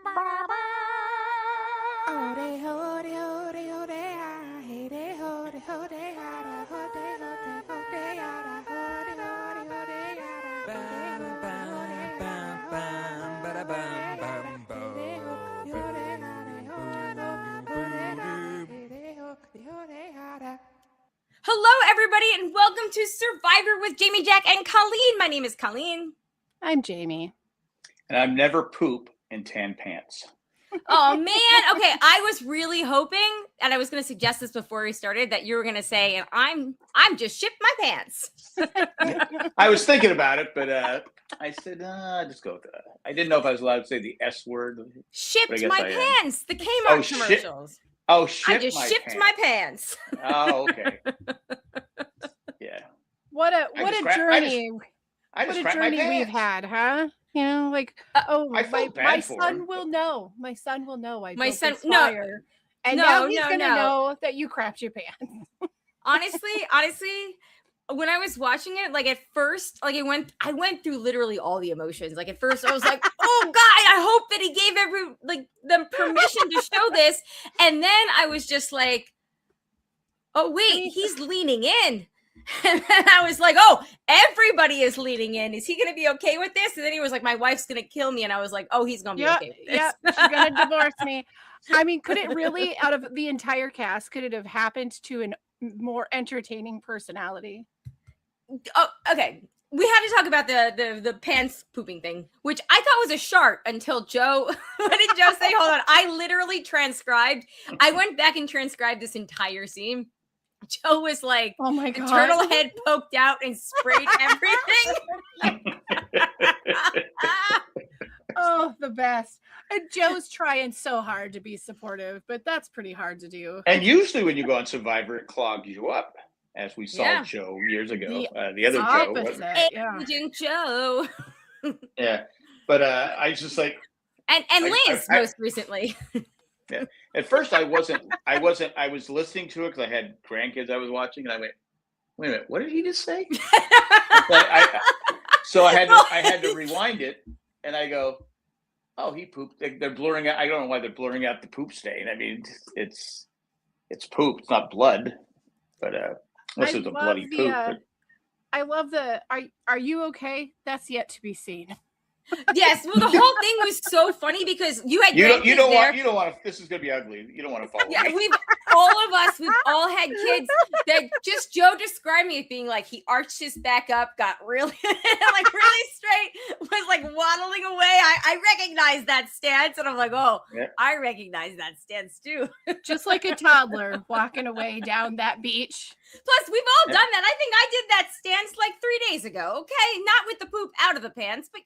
Hello, everybody, and welcome to Survivor with Jamie, Jack, and Colleen. My name is Colleen. I'm Jamie. And I've never poop in tan pants. Oh, man. Okay, I was really hoping, and I was going to suggest this before we started, that you were going to say, and I'm just shipped my pants. I was thinking about it, but I said, just go with that. I didn't know if I was allowed to say the S word. Shipped my pants. The Kmart commercials. I shipped my pants. Oh, okay. Yeah. What a journey. What a journey we've had, huh? You know, like, my son will know. My son will know. And now he's gonna know that you crapped your pants. honestly, when I was watching it, like at first, like I went through literally all the emotions. Like at first, I was like, "Oh God, I hope that he gave them permission to show this," and then I was just like, "Oh wait, he's leaning in." And then I was like, oh, everybody is leaning in. Is he going to be okay with this? And then he was like, my wife's going to kill me. And I was like, oh, he's going to be okay with this. Yeah, she's going to divorce me. I mean, could it really, out of the entire cast, could it have happened to a more entertaining personality? Oh, okay. We had to talk about the pants pooping thing, which I thought was a shark until Joe. What did Joe say? Hold on. I literally transcribed. I went back and transcribed this entire scene. Joe was like, oh my God, turtle head poked out and sprayed everything. Oh, the best. And Joe's trying so hard to be supportive, but that's pretty hard to do. And usually when you go on Survivor, it clogs you up, as we saw Joe years ago. The other opposite, Joe. Agent Joe. Yeah. But I was just like. And Liz most recently. Yeah. At first, I was listening to it because I had grandkids I was watching, and I went, "Wait a minute, what did he just say?" So I had to rewind it, and I go, "Oh, he pooped." They're blurring out. I don't know why they're blurring out the poop stain. I mean, it's poop. It's not blood, but unless it's a bloody poop. I love the. Are you okay? That's yet to be seen. Yes, well, the whole thing was so funny because you don't want to. This is gonna be ugly. You don't want to follow. Yeah, we've all had kids that just Joe described me as being like he arched his back up, got really really straight, was like waddling away. I recognize that stance, and I'm like, oh, yeah. I recognize that stance too. Just like a toddler walking away down that beach. Plus, we've all done that. I think I did that stance like 3 days ago. Okay, not with the poop out of the pants, but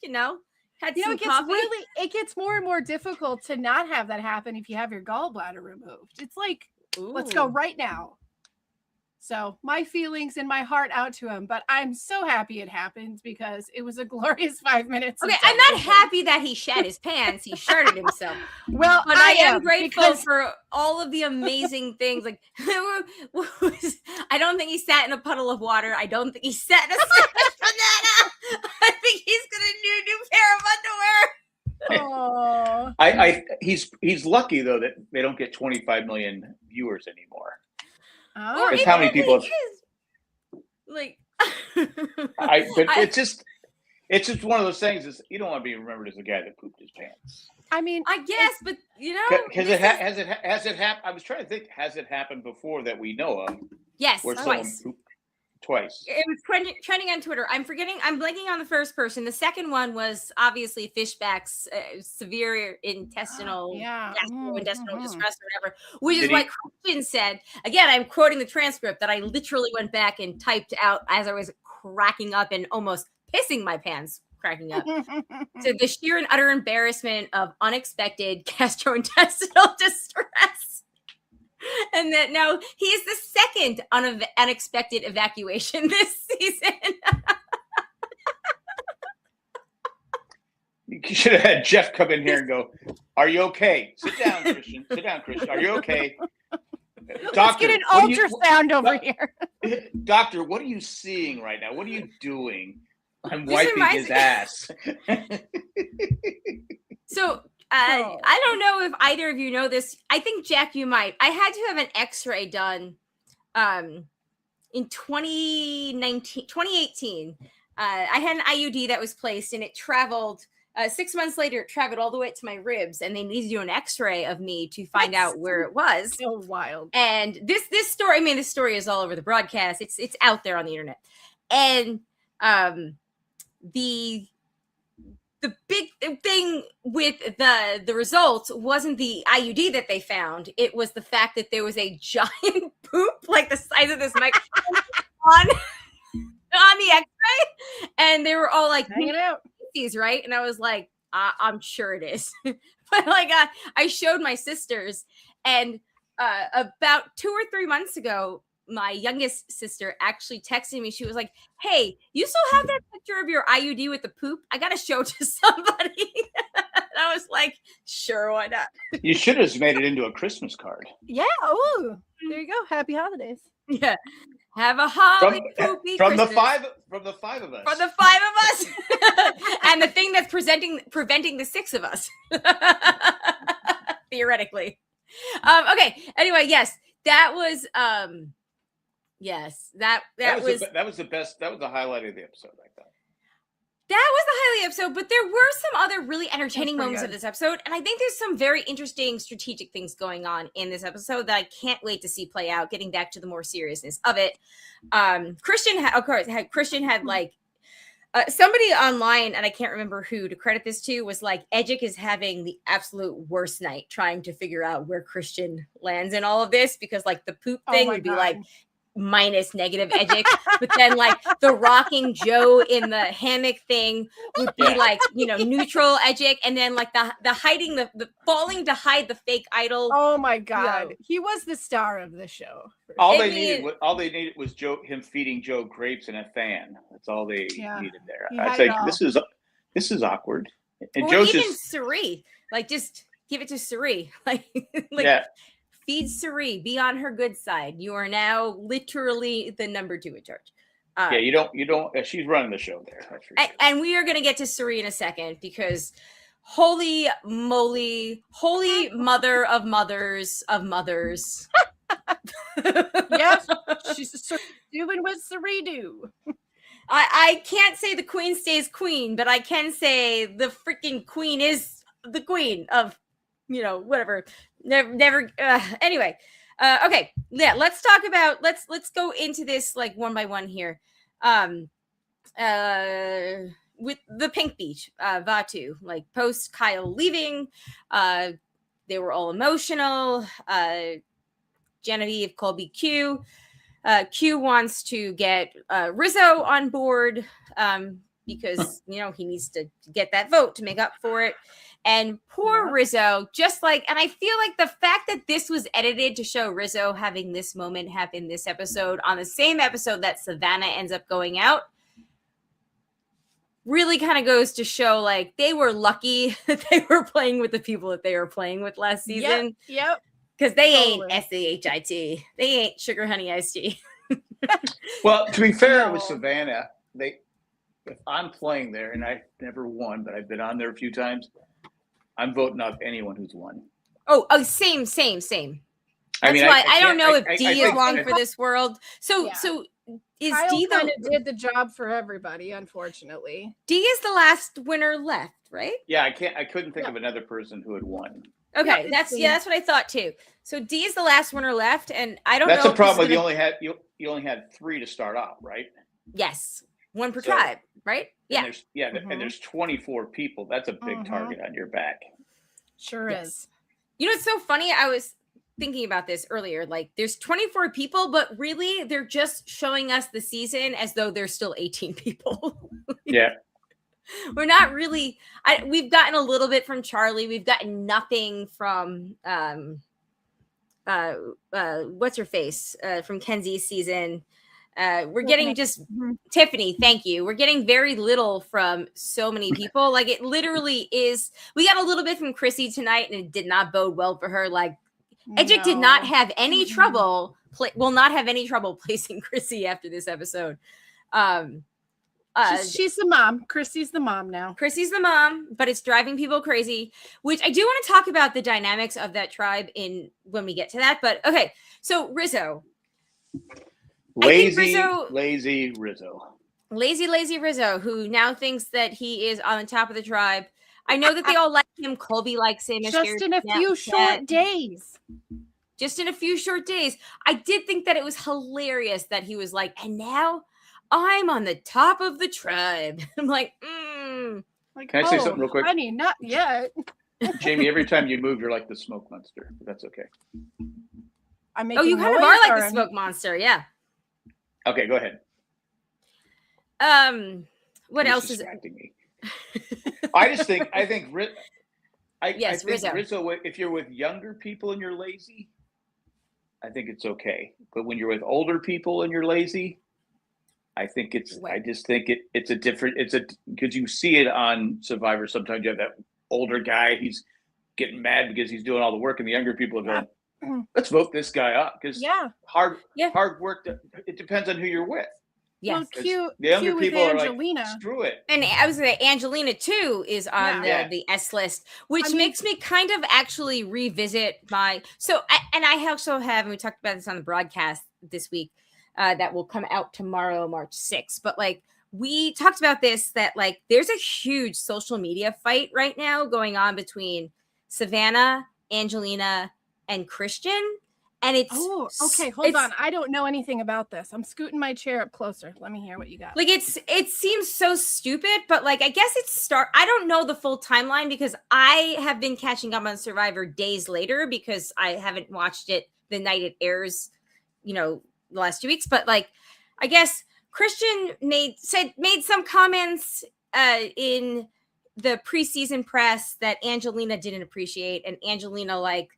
it gets more and more difficult to not have that happen if you have your gallbladder removed. It's like, let's go right now. So my feelings and my heart out to him, but I'm so happy it happened because it was a glorious 5 minutes. Okay, I'm not happy that he shat his pants. He shirted himself. Well, but I am grateful for all of the amazing things. Like, I don't think he sat in a puddle of water. I don't think he sat in a banana. I think he's gonna do a new pair of underwear. Oh, he's lucky though that they don't get 25 million viewers anymore. Oh, because how many people have, like it's just one of those things is you don't want to be remembered as the guy that pooped his pants. I mean, I guess, but because has it happened? I was trying to think, has it happened before that we know of? Yes, where someone pooped twice. It was trending on Twitter. I'm blanking on the first person. The second one was obviously Fishback's severe intestinal distress or whatever, which is what Christian said. Again, I'm quoting the transcript that I literally went back and typed out as I was cracking up and almost pissing my pants cracking up. So the sheer and utter embarrassment of unexpected gastrointestinal distress. And that now he is the second unexpected evacuation this season. You should have had Jeff come in here and go, "Are you okay? Sit down, Christian. Sit down, Christian. Are you okay? Doctor, let's get an ultrasound over here. Doctor, what are you seeing right now? What are you doing?" I'm wiping his ass. So I don't know if either of you know this. I think, Jack, you might. I had to have an x-ray done in 2018. I had an IUD that was placed, and it traveled 6 months later. It traveled all the way to my ribs, and they needed to do an x-ray of me to find out where it was. So wild. And this story, I mean, this story is all over the broadcast. It's out there on the internet. And the big thing with the results wasn't the IUD that they found. It was the fact that there was a giant poop, like the size of this microphone, on the x-ray. And they were all like, hang it out. These, right? And I was like, I'm sure it is. But like, I showed my sisters, and about 2 or 3 months ago, my youngest sister actually texted me. She was like, hey, you still have that picture of your IUD with the poop? I got to show it to somebody. And I was like, sure, why not? You should have made it into a Christmas card. Yeah. Oh, there you go. Happy holidays. Yeah. Have a holly poopy from Christmas. the five of us. From the 5 of us. And the thing that's preventing the 6 of us. Theoretically. Okay. Anyway, yes. That was yes, that was the best. That was the highlight of the episode, I thought. That was the highlight episode, but there were some other really entertaining moments of this episode, and I think there's some very interesting strategic things going on in this episode that I can't wait to see play out. Getting back to the more seriousness of it, Christian had like somebody online, and I can't remember who to credit this to, was like, Edgic is having the absolute worst night trying to figure out where Christian lands in all of this, because like the poop thing would be like minus negative Edgic, but then like the rocking Joe in the hammock thing would be like, neutral Edgic, and then like the hiding the falling to hide the fake idol. Oh my god, he was the star of the show. All they needed was him feeding Joe grapes and a fan. That's all they needed there. I think this is awkward. And Joe's even Suri, like, just give it to Suri, like feed Suri, be on her good side. You are now literally the number 2 in charge. You don't. She's running the show there. That's for sure. And we are going to get to Suri in a second, because holy moly, holy mother of mothers of mothers. Yes, she's doing what Suri do. I can't say the queen stays queen, but I can say the freaking queen is the queen of, whatever. Never. Anyway, okay. Yeah, let's talk about. Let's go into this like one by one here. With the Pink Beach, Vatu, like post Kyle leaving, they were all emotional. Genevieve, Colby, Q. Q wants to get Rizzo on board because he needs to get that vote to make up for it. And poor Rizzo, and I feel like the fact that this was edited to show Rizzo having this moment happen this episode on the same episode that Savannah ends up going out really kind of goes to show like they were lucky that they were playing with the people that they were playing with last season. Yep. Because they ain't SAHIT. They ain't Sugar Honey Iced Tea. Well, to be fair with Savannah, if I'm playing there, and I've never won, but I've been on there a few times, I'm voting off anyone who's won. Oh, same. That's why I don't know if D is long for this world. So is Kyle D kind of did the job for everybody, unfortunately. D is the last winner left, right? Yeah, I couldn't think of another person who had won. Okay, that's what I thought too. So D is the last winner left, and I don't know. That's a problem. You only had 3 to start off, right? Yes, 1 per tribe, right? And and there's 24 people. That's a big target on your back. Sure is. It's so funny. I was thinking about this earlier. Like, there's 24 people, but really, they're just showing us the season as though there's still 18 people. Yeah. We're not really. We've gotten a little bit from Charlie. We've gotten nothing from what's her face from Kenzie's season. We're getting just Tiffany. Thank you. We're getting very little from so many people. Like, it literally is. We got a little bit from Chrissy tonight, and it did not bode well for her. Like, Edgic did not have any trouble. Will not have any trouble placing Chrissy after this episode. She's the mom. Chrissy's the mom now. Chrissy's the mom, but it's driving people crazy, which I do want to talk about the dynamics of that tribe when we get to that. But okay, so Rizzo. Lazy Rizzo, who now thinks that he is on the top of the tribe. I know that they all like him. Colby likes him. Just in a few short days. Just in a few short days. I did think that it was hilarious that he was like, and now I'm on the top of the tribe. I'm like, Like, can I say something real quick? Honey, not yet. Jamie, every time you move, you're like the smoke monster. But that's okay. You kind of are like the smoke monster, yeah. Okay, go ahead. What else is distracting me? I think Rizzo, if you're with younger people and you're lazy, I think it's okay. But when you're with older people and you're lazy, I just think it's because you see it on Survivor. Sometimes you have that older guy, he's getting mad because he's doing all the work, and the younger people are going, let's vote this guy up because hard work. It depends on who you're with. Yes. Well, the younger people Angelina. are like, screw it. And I was going to say, Angelina too is on the S list, which makes me kind of actually revisit I also have, and we talked about this on the broadcast this week, that will come out tomorrow, March 6th. But like, we talked about this, that like, there's a huge social media fight right now going on between Savannah, Angelina, and Christian. And it's hold on. I don't know anything about this. I'm scooting my chair up closer. Let me hear what you got. Like, it seems so stupid, but like, I guess I don't know the full timeline because I have been catching up on Survivor days later because I haven't watched it the night it airs, the last 2 weeks. But like, I guess Christian made some comments in the preseason press that Angelina didn't appreciate, and Angelina like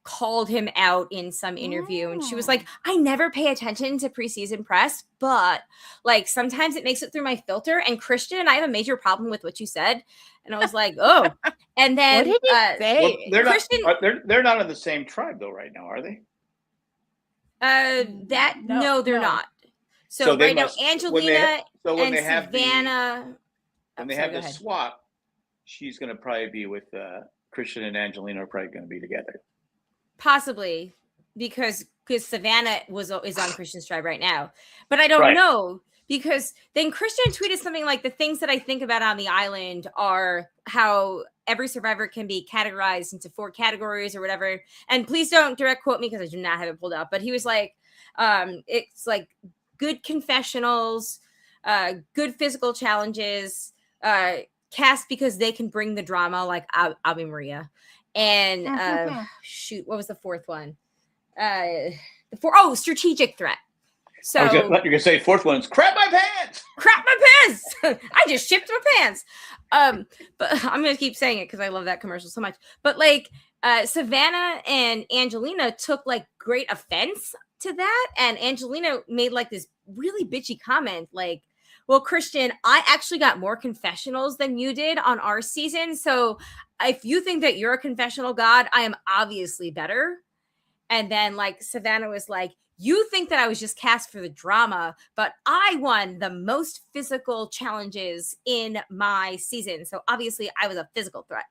called him out in some interview, and she was like, I never pay attention to preseason press, but like sometimes it makes it through my filter. And Christian, I have a major problem with what you said. And I was like, oh. And then what did you say? Well, they're not in the same tribe though right now, are they? No, they're not. So right now, Angelina and Savannah. When they have the swap, she's going to probably be with Christian, and Angelina are probably going to be together. Possibly, because Savannah is on Christian's tribe right now. But I don't know, because then Christian tweeted something like, the things that I think about on the island are how every survivor can be categorized into 4 categories or whatever. And please don't direct quote me because I do not have it pulled up. But he was like, it's like good confessionals, good physical challenges, cast because they can bring the drama, like Ave Maria. And what was the 4th one? Strategic threat. So you're gonna say 4th one's crap my pants. Crap my pants. I just shipped my pants. But I'm gonna keep saying it because I love that commercial so much. But like Savannah and Angelina took like great offense to that, and Angelina made like this really bitchy comment like, well, Christian, I actually got more confessionals than you did on our season. So if you think that you're a confessional god, I am obviously better. And then like Savannah was like, you think that I was just cast for the drama, but I won the most physical challenges in my season. So obviously I was a physical threat.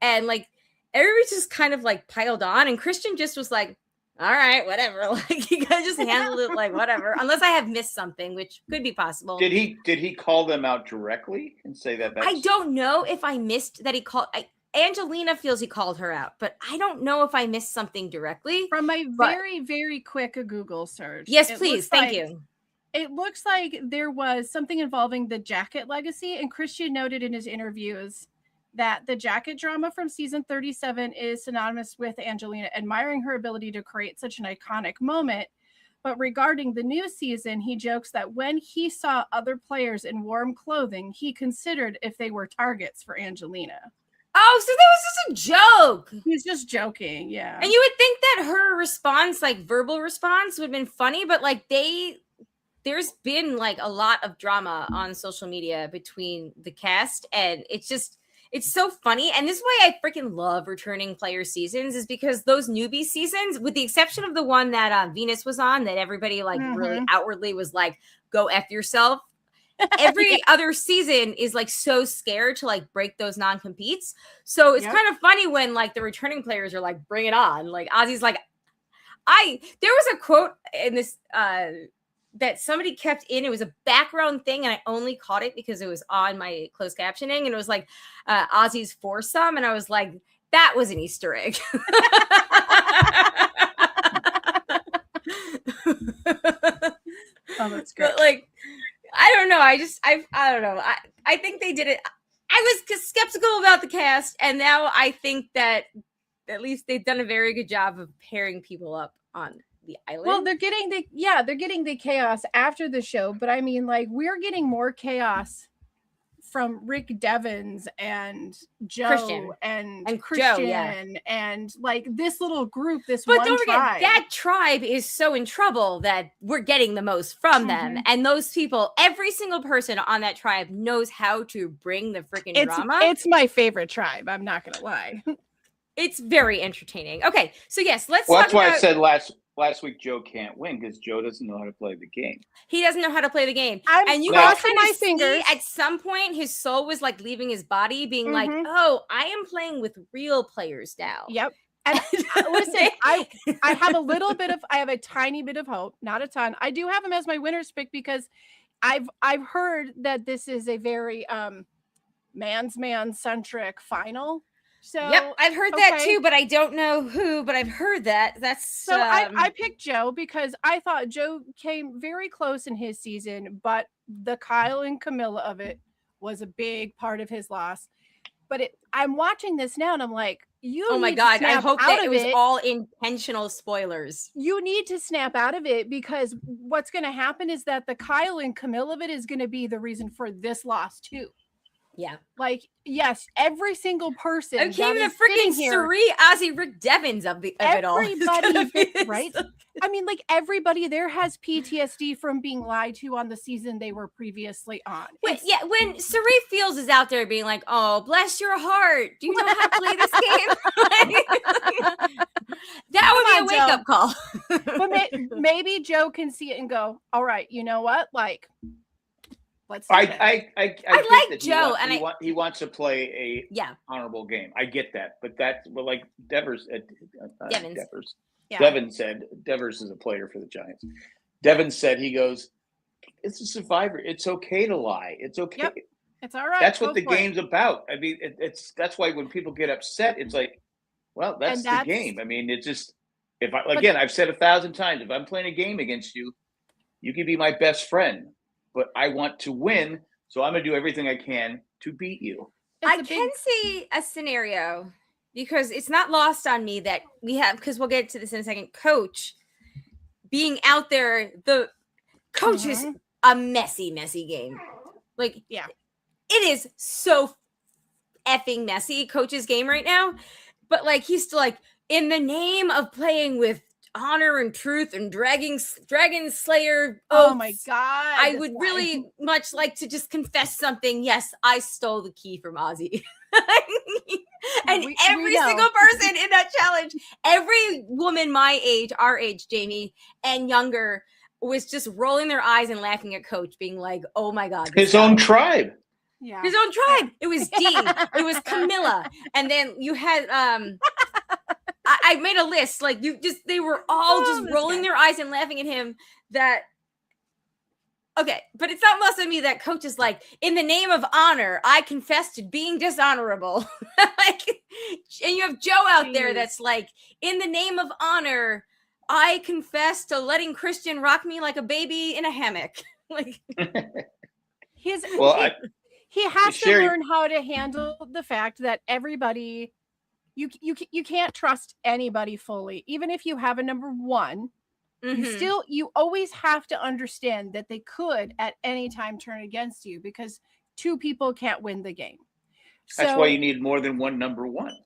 And like everybody just kind of like piled on, and Christian just was like, all right, whatever. Like he could just handle it like whatever, unless I have missed something, which could be possible. Did he call them out directly and say that? I don't know if I missed that he called. Angelina feels he called her out, but I don't know if I missed something directly. From my very, very quick Google search. Yes, please. Thank you. It looks like there was something involving the jacket legacy, and Christian noted in his interviews that the jacket drama from season 37 is synonymous with Angelina admiring her ability to create such an iconic moment. But regarding the new season, he jokes that when he saw other players in warm clothing, he considered if they were targets for Angelina. Oh, so that was just a joke. He's just joking, yeah. And you would think that her response, like verbal response, would have been funny, but like there's been like a lot of drama on social media between the cast, and it's so funny. And this is why I freaking love returning player seasons, is because those newbie seasons, with the exception of the one that Venus was on, that everybody like really outwardly was like, go F yourself. every other season is like so scared to like break those non-competes. So it's kind of funny when like the returning players are like, bring it on. Like Ozzy's like, there was a quote in this that somebody kept in. It was a background thing, and I only caught it because it was on my closed captioning, and it was like Ozzy's foursome, and I was like, that was an Easter egg. Oh, that's great. But like, I don't know. I don't know. I think they did it. I was skeptical about the cast, and now I think that at least they've done a very good job of pairing people up on the island. Well, they're getting the chaos after the show, but I mean, like, we're getting more chaos from Rick Devens and Joe Christian. and Christian Joe, and like this little group, but don't forget, that tribe is so in trouble that we're getting the most from them, and those people, every single person on that tribe knows how to bring the freaking drama. It's my favorite tribe, I'm not gonna lie. It's very entertaining. Okay, so yes, let's well, talk that's why about... I said last week Joe can't win, because Joe doesn't know how to play the game. He doesn't know how to play the game. And you crossing my fingers. At some point, his soul was like leaving his body, being like, oh, I am playing with real players now. Yep. And listen, I have a tiny bit of hope, not a ton. I do have him as my winner's pick because I've heard that this is a very man centric final. So yep, I've heard that too, but I don't know who, but I've heard that. That's so I picked Joe because I thought Joe came very close in his season, but the Kyle and Camilla of it was a big part of his loss. But I'm watching this now and I'm like, oh my God, I hope that it was all intentional spoilers. You need to snap out of it, because what's going to happen is that the Kyle and Camilla of it is going to be the reason for this loss too. Yeah. Like, yes, every single person. I came the freaking Suri, Ozzy, Rick Devens of it all. Everybody, right? I mean, like, everybody there has PTSD from being lied to on the season they were previously on. When Suri Fields is out there being like, oh, bless your heart, do you know how to play this game? That would be a wake-up call. But maybe Joe can see it and go, all right, you know what? Like, I like Joe, he wants to play a honorable game. I get that, but like Devers said, Devers is a player for the Giants. Devin said, he goes, it's a survivor. It's okay to lie. It's okay. Yep. It's all right. That's what the game's about. I mean, that's why when people get upset, it's like, well, that's the game. I mean, it's just, I've said 1,000 times, if I'm playing a game against you, you can be my best friend, but I want to win, so I'm going to do everything I can to beat you. I can see a scenario, because it's not lost on me that we have, because we'll get to this in a second, Coach being out there. The Coach is a messy game. Like, yeah, it is so effing messy, Coach's game right now. But like, he's still like, in the name of playing with honor and truth and Dragon Slayer. Oh my God. I would really much like to just confess something. Yes, I stole the key from Ozzy. And every single person in that challenge, every woman my age, our age, Jamie, and younger, was just rolling their eyes and laughing at Coach, being like, oh my God. His own tribe. Yeah. His own tribe. It was Dean. It was Camilla. And then you had I made a list. Like, they were all just rolling their eyes and laughing at him. Okay, but it's not lost on me that Coach is like, in the name of honor, I confess to being dishonorable. And you have Joe out there that's like, in the name of honor, I confess to letting Christian rock me like a baby in a hammock. Like, he has to learn how to handle the fact that everybody, you can't trust anybody fully, even if you have a number one. You always have to understand that they could at any time turn against you, because two people can't win the game. That's why you need more than one number one.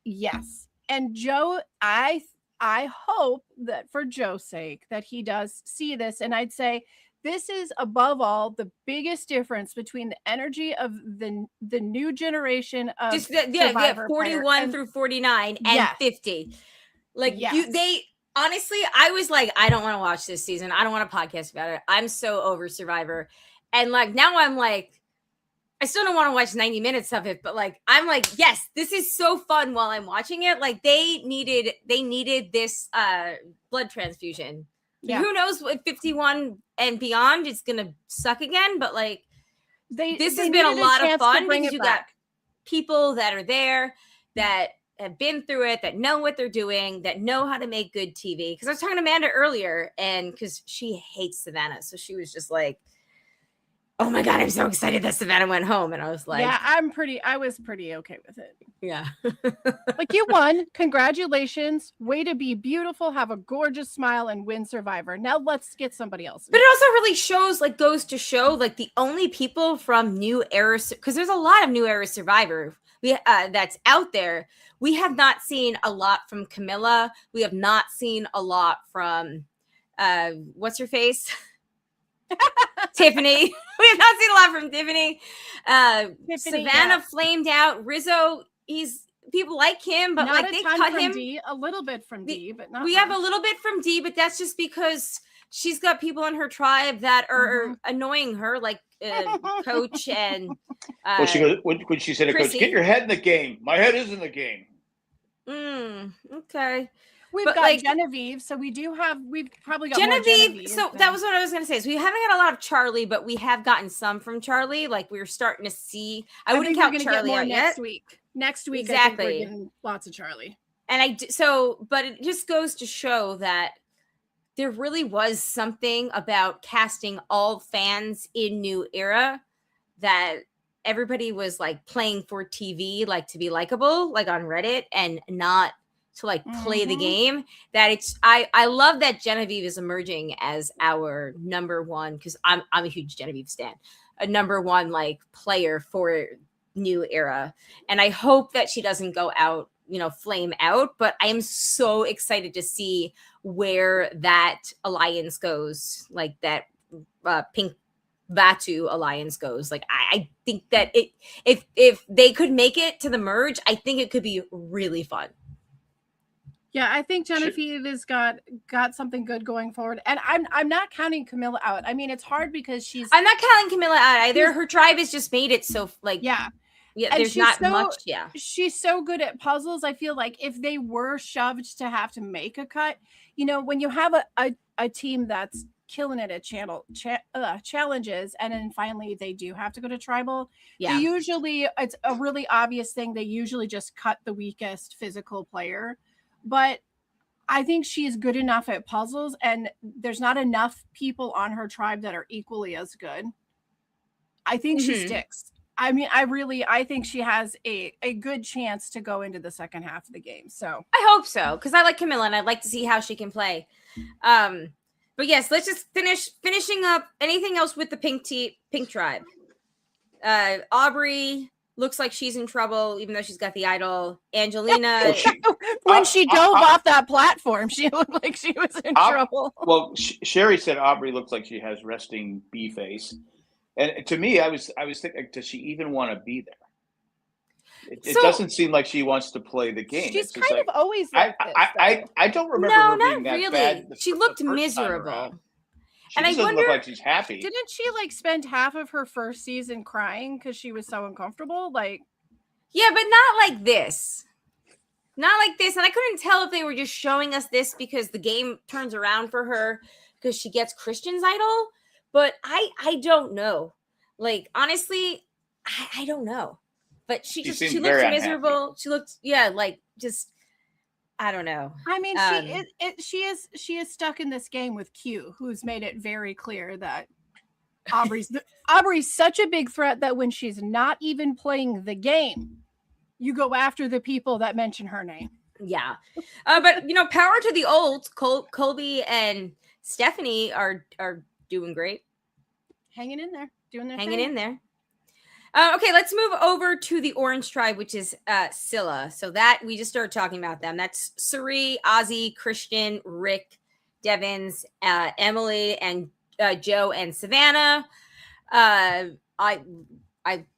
Yes. And Joe, I hope that for Joe's sake that he does see this. And I'd say this is above all the biggest difference between the energy of the new generation of just 41 through 49 and 50. Like, honestly, I was like, I don't want to watch this season. I don't want to podcast about it. I'm so over Survivor. And like now I'm like, I still don't want to watch 90 minutes of it, but like I'm like, yes, this is so fun while I'm watching it. Like they needed this blood transfusion. Yeah. Who knows what 51 and beyond it's gonna suck again, but like this has been a lot of fun because you got people that are there that have been through it, that know what they're doing, that know how to make good TV. Because I was talking to Amanda earlier, and because she hates Savannah, so she was just like, oh my God, I'm so excited that Savannah went home. And I was like, yeah, I was pretty okay with it. Yeah. Like, you won. Congratulations. Way to be beautiful, have a gorgeous smile, and win Survivor. Now let's get somebody else. But it also really shows, like, goes to show, like, the only people from New Era, because there's a lot of New Era Survivor that's out there. We have not seen a lot from Camilla. We have not seen a lot from, what's her face? Tiffany. We have not seen a lot from Tiffany. Savannah flamed out. Rizzo, people like him, but not like they cut him. D, a little bit from D, but not we much. have a little bit from D, but that's just because she's got people in her tribe that are annoying her, like Coach and well, she goes when she said to Coach, get your head in the game. My head is in the game. Okay. We've got like Genevieve, so we've probably got Genevieve. So that was what I was going to say. So we haven't got a lot of Charlie, but we have gotten some from Charlie. Like we're starting to see. I wouldn't count Charlie out next yet. Week. Next week, exactly. I think we're getting lots of Charlie. And but it just goes to show that there really was something about casting all fans in New Era that everybody was like playing for TV, like to be likable, like on Reddit, and not to like play the game. That it's I love that Genevieve is emerging as our number one, because I'm a huge Genevieve stan, a number one like player for New Era. And I hope that she doesn't go out, flame out, but I am so excited to see where that alliance goes, like that Pink Vatu alliance goes. Like I think that if they could make it to the merge, I think it could be really fun. Yeah, I think Genevieve has got something good going forward, and I'm not counting Camilla out. I mean, it's hard because I'm not counting Camilla out either. Her tribe has just made it so like yeah. There's not much. Yeah, she's so good at puzzles. I feel like if they were shoved to have to make a cut, when you have a team that's killing it at challenges, and then finally they do have to go to tribal. Yeah, it's a really obvious thing. They usually just cut the weakest physical player. But I think she's good enough at puzzles, and there's not enough people on her tribe that are equally as good. I think she sticks. I mean, I think she has a good chance to go into the second half of the game. So I hope so, because I like Camilla and I'd like to see how she can play. But yes, let's just finishing up. Anything else with the pink tribe? Aubrey looks like she's in trouble, even though she's got the idol. Angelina. When she dove off that platform, she looked like she was in trouble. Well, Sherry said Aubrey looks like she has resting bee face. And to me, I was thinking, does she even want to be there? It doesn't seem like she wants to play the game. She's kind of always like this. I don't remember her being that really. bad. She looked miserable. She doesn't look like she's happy. Didn't she like spend half of her first season crying because she was so uncomfortable? Like, yeah, but not like this. Not like this. And I couldn't tell if they were just showing us this because the game turns around for her because she gets Christian's idol. But I don't know. Like, honestly, I don't know. But she looked miserable. Unhappy. She looked, like just, I don't know. I mean, she is stuck in this game with Q, who's made it very clear that Aubrey's such a big threat that when she's not even playing the game, you go after the people that mention her name. Yeah. But power to the olds. Colby and Stephanie are doing great. Hanging in there. Doing their Hanging thing. in there. Okay, let's move over to the Orange Tribe, which is Scylla. So that we just started talking about them. That's Suri, Ozzy, Christian, Rick, Devins, Emily, and Joe and Savannah.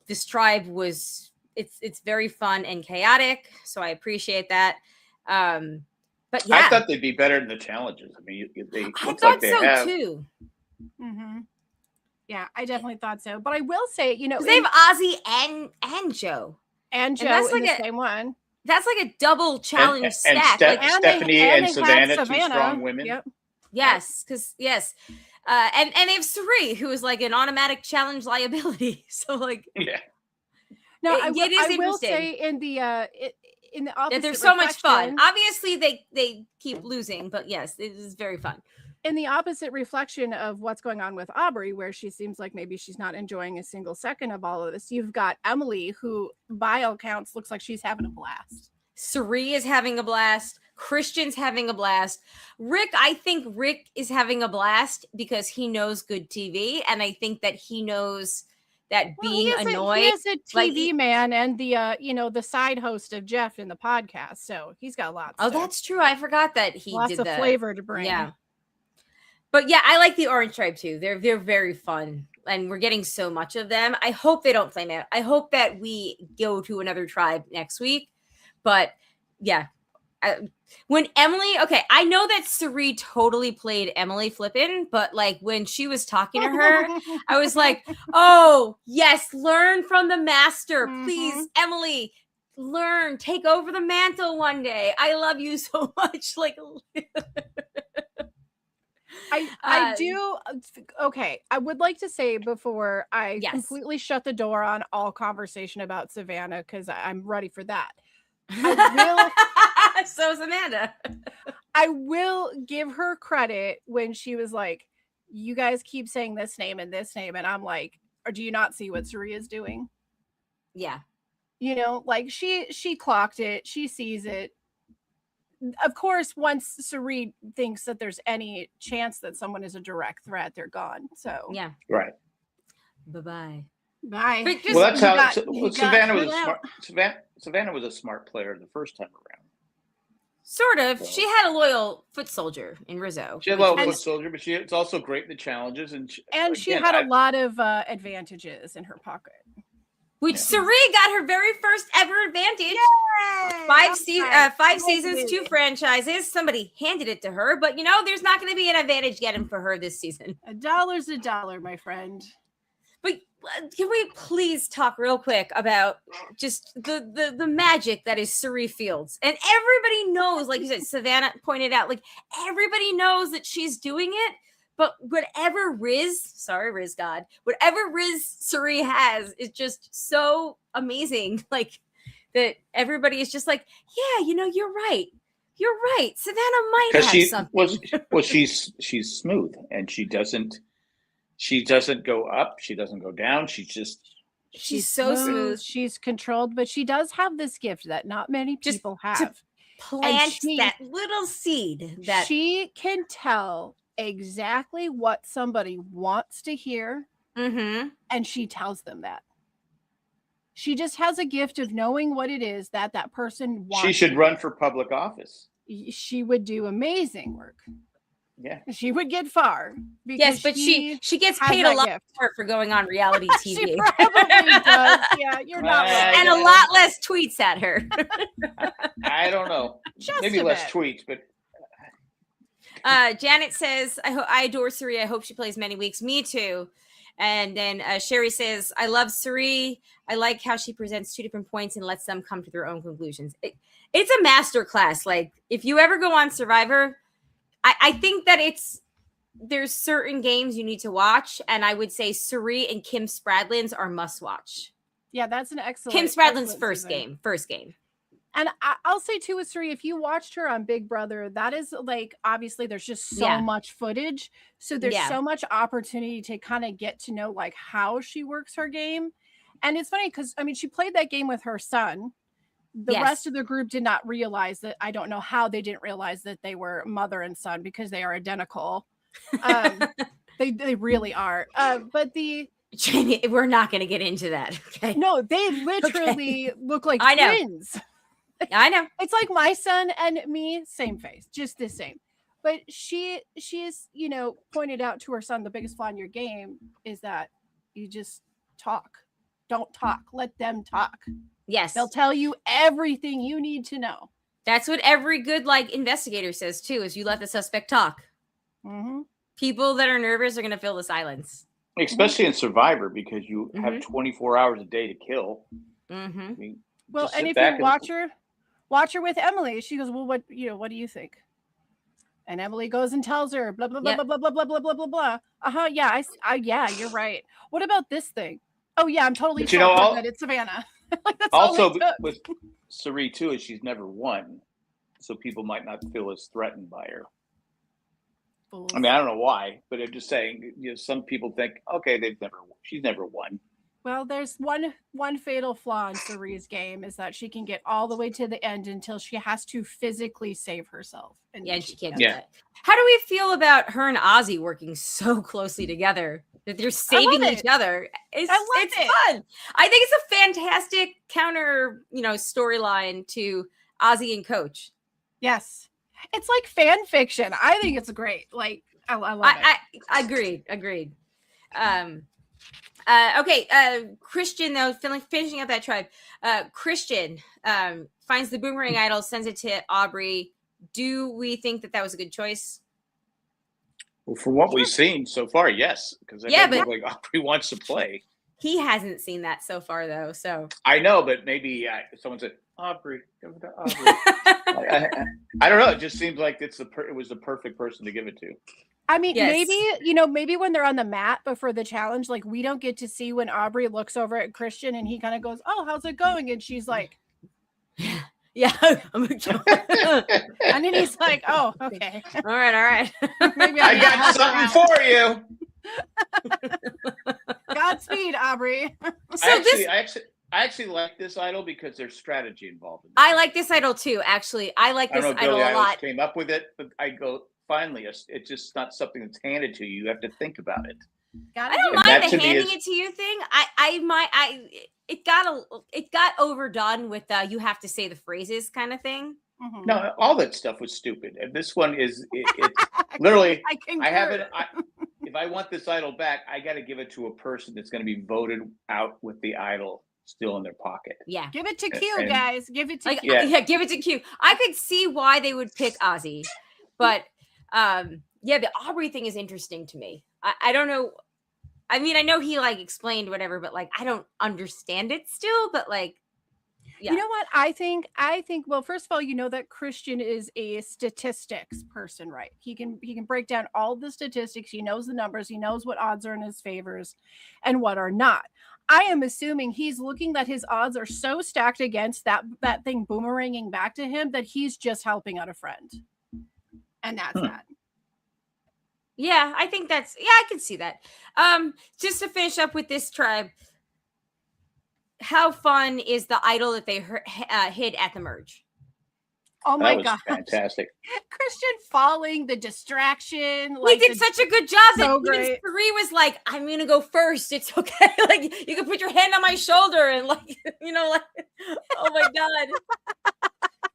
This tribe was it's very fun and chaotic, so I appreciate that. But yeah, I thought they'd be better in the challenges. I mean, they I look thought like they so have. too. Mm-hmm. Yeah, I definitely thought so. But I will say, you know, they have Ozzy and Joe. And Joe that's in like the same one. That's like a double challenge and stack. Stephanie and Savannah, two strong women. Yep. Yes, because and they have Suri, who is like an automatic challenge liability. So like, yeah. No, I will say in the opposite, they're so much fun. Obviously, they keep losing, but yes, it is very fun. In the opposite reflection of what's going on with Aubrey, where she seems like maybe she's not enjoying a single second of all of this, you've got Emily, who by all counts looks like she's having a blast. Suri is having a blast. Christian's having a blast. Rick, I think Rick is having a blast because he knows good TV, and I think that he knows that being annoyed. He is a TV man and the the side host of Jeff in the podcast, so he's got lots. Oh, that's true. I forgot that he lots did of flavor to bring. Yeah. But yeah, I like the Orange Tribe too. They're very fun, and we're getting so much of them. I hope they don't flame out. I hope that we go to another tribe next week. But yeah, when Emily, okay, I know that Suri totally played Emily flippin', but like when she was talking to her, I was like, oh yes, learn from the master, please, Emily. Learn, take over the mantle one day. I love you so much. Like. I do. Okay. I would like to say before I completely shut the door on all conversation about Savannah, because I'm ready for that. So is Amanda. I will give her credit when she was like, you guys keep saying this name. And I'm like, or do you not see what Suri is doing? Yeah. You know, like she clocked it. She sees it. Of course, once Suri thinks that there's any chance that someone is a direct threat, they're gone. So yeah, right. Bye. Well, that's how Savannah was a smart. Savannah was a smart player the first time around. Sort of. So, she had a loyal foot soldier in Rizzo. She had a loyal foot soldier, but it's also great in the challenges, and she had a lot of advantages in her pocket. Which Suri got her very first ever advantage. Yay! 5 seasons, 2 franchises. Somebody handed it to her, but there's not going to be an advantage getting for her this season. $1's $1, my friend. But can we please talk real quick about just the magic that is Suri Fields? And everybody knows, like you said, Savannah pointed out, like everybody knows that she's doing it. But whatever Riz God, whatever Riz Suri has is just so amazing. Like that everybody is just like, yeah, you're right. You're right. Savannah might have something. Well, she's smooth, and she doesn't go up. She doesn't go down. She's so smooth. She's controlled, but she does have this gift that not many people have. Plant that little seed that she can tell exactly what somebody wants to hear, and she tells them that. She just has a gift of knowing what it is that person wants. She should run for public office. She would do amazing work. Yeah, she would get far. Yes, but she gets paid a lot more for going on reality TV. She probably does. Yeah, you're not wrong. And a lot less tweets at her. I don't know. Maybe less tweets, but. Janet says, I adore Suri. I hope she plays many weeks. Me too. And then Sherry says, I love Suri. I like how she presents 2 different points and lets them come to their own conclusions. It's a master class. Like, if you ever go on Survivor, I think that there's certain games you need to watch. And I would say Suri and Kim Spradlin's are must watch. Yeah, that's an excellent. Kim Spradlin's first game. And I'll say too with Suri, if you watched her on Big Brother, that is like, obviously there's just so much footage. So there's so much opportunity to kind of get to know like how she works her game. And it's funny because, I mean, she played that game with her son. The rest of the group did not realize that. I don't know how they didn't realize that they were mother and son because they are identical. They really are. But Jamie, we're not going to get into that. Okay. No, they literally look like twins. I know. It's like my son and me, same face, just the same. But she is, pointed out to her son, the biggest flaw in your game is that you just talk. Don't talk. Let them talk. Yes. They'll tell you everything you need to know. That's what every good investigator says too, is you let the suspect talk. Mm-hmm. People that are nervous are going to fill the silence. especially in Survivor, because you have 24 hours a day to kill. I mean, well, and if you watch her with Emily, she goes, well, what do you think? And Emily goes and tells her, blah, blah, blah, blah, blah, blah, blah, blah, blah, blah, blah. Yeah, yeah, you're right. What about this thing? Oh, yeah, I'm totally sure that it's Savannah. Like, that's also with Cirie, too, is she's never won. So people might not feel as threatened by her. Fools. I mean, I don't know why, but I'm just saying, some people think, okay, she's never won. Well, there's one fatal flaw in Cirie's game is that she can get all the way to the end until she has to physically save herself. And she can't do that. How do we feel about her and Ozzy working so closely together that they're saving each other? It's fun. I think it's a fantastic counter, storyline to Ozzy and Coach. Yes. It's like fan fiction. I think it's great. Like, I love it. Agreed. Okay. Christian, though, finishing up that tribe. Christian finds the boomerang idol, sends it to Aubrey. Do we think that was a good choice? Well, from what we've seen so far, yes. Because I don't think Aubrey wants to play. He hasn't seen that so far, though. So I know, but maybe someone said, Aubrey, give it to Aubrey. I don't know. It just seems like it was the perfect person to give it to. I mean, maybe when they're on the mat before the challenge, like we don't get to see when Aubrey looks over at Christian and he kind of goes, "Oh, how's it going?" And she's like, "Yeah, I'm gonna and then he's like, "Oh, okay, all right." Maybe I got something for you. Godspeed, Aubrey. I actually like this idol because there's strategy involved in it. I like this idol too. Actually, I like this idol a lot. Came up with it, but I go. Finally, it's just not something that's handed to you. You have to think about it. I don't mind the handing it to you thing. It got overdone with you have to say the phrases kind of thing. Mm-hmm. No, all that stuff was stupid. And this one is it's literally. I have it. If I want this idol back, I got to give it to a person that's going to be voted out with the idol still in their pocket. Yeah, give it to Q, guys. Give it to Q. Give it to Q. I could see why they would pick Ozzy, but. The Aubrey thing is interesting to me. I don't know. I mean, I know he explained whatever, but I don't understand it still, but you know what? I think, well, first of all, that Christian is a statistics person, right? He can break down all the statistics. He knows the numbers. He knows what odds are in his favors and what are not. I am assuming he's looking that his odds are so stacked against that thing boomeranging back to him that he's just helping out a friend. And that's that. Yeah, I think I can see that. Just to finish up with this tribe, how fun is the idol that they hid at the merge? Oh my god, fantastic! Christian falling, the distraction. We did such a good job that Cirie was like, "I'm gonna go first. It's okay. You can put your hand on my shoulder and oh my god."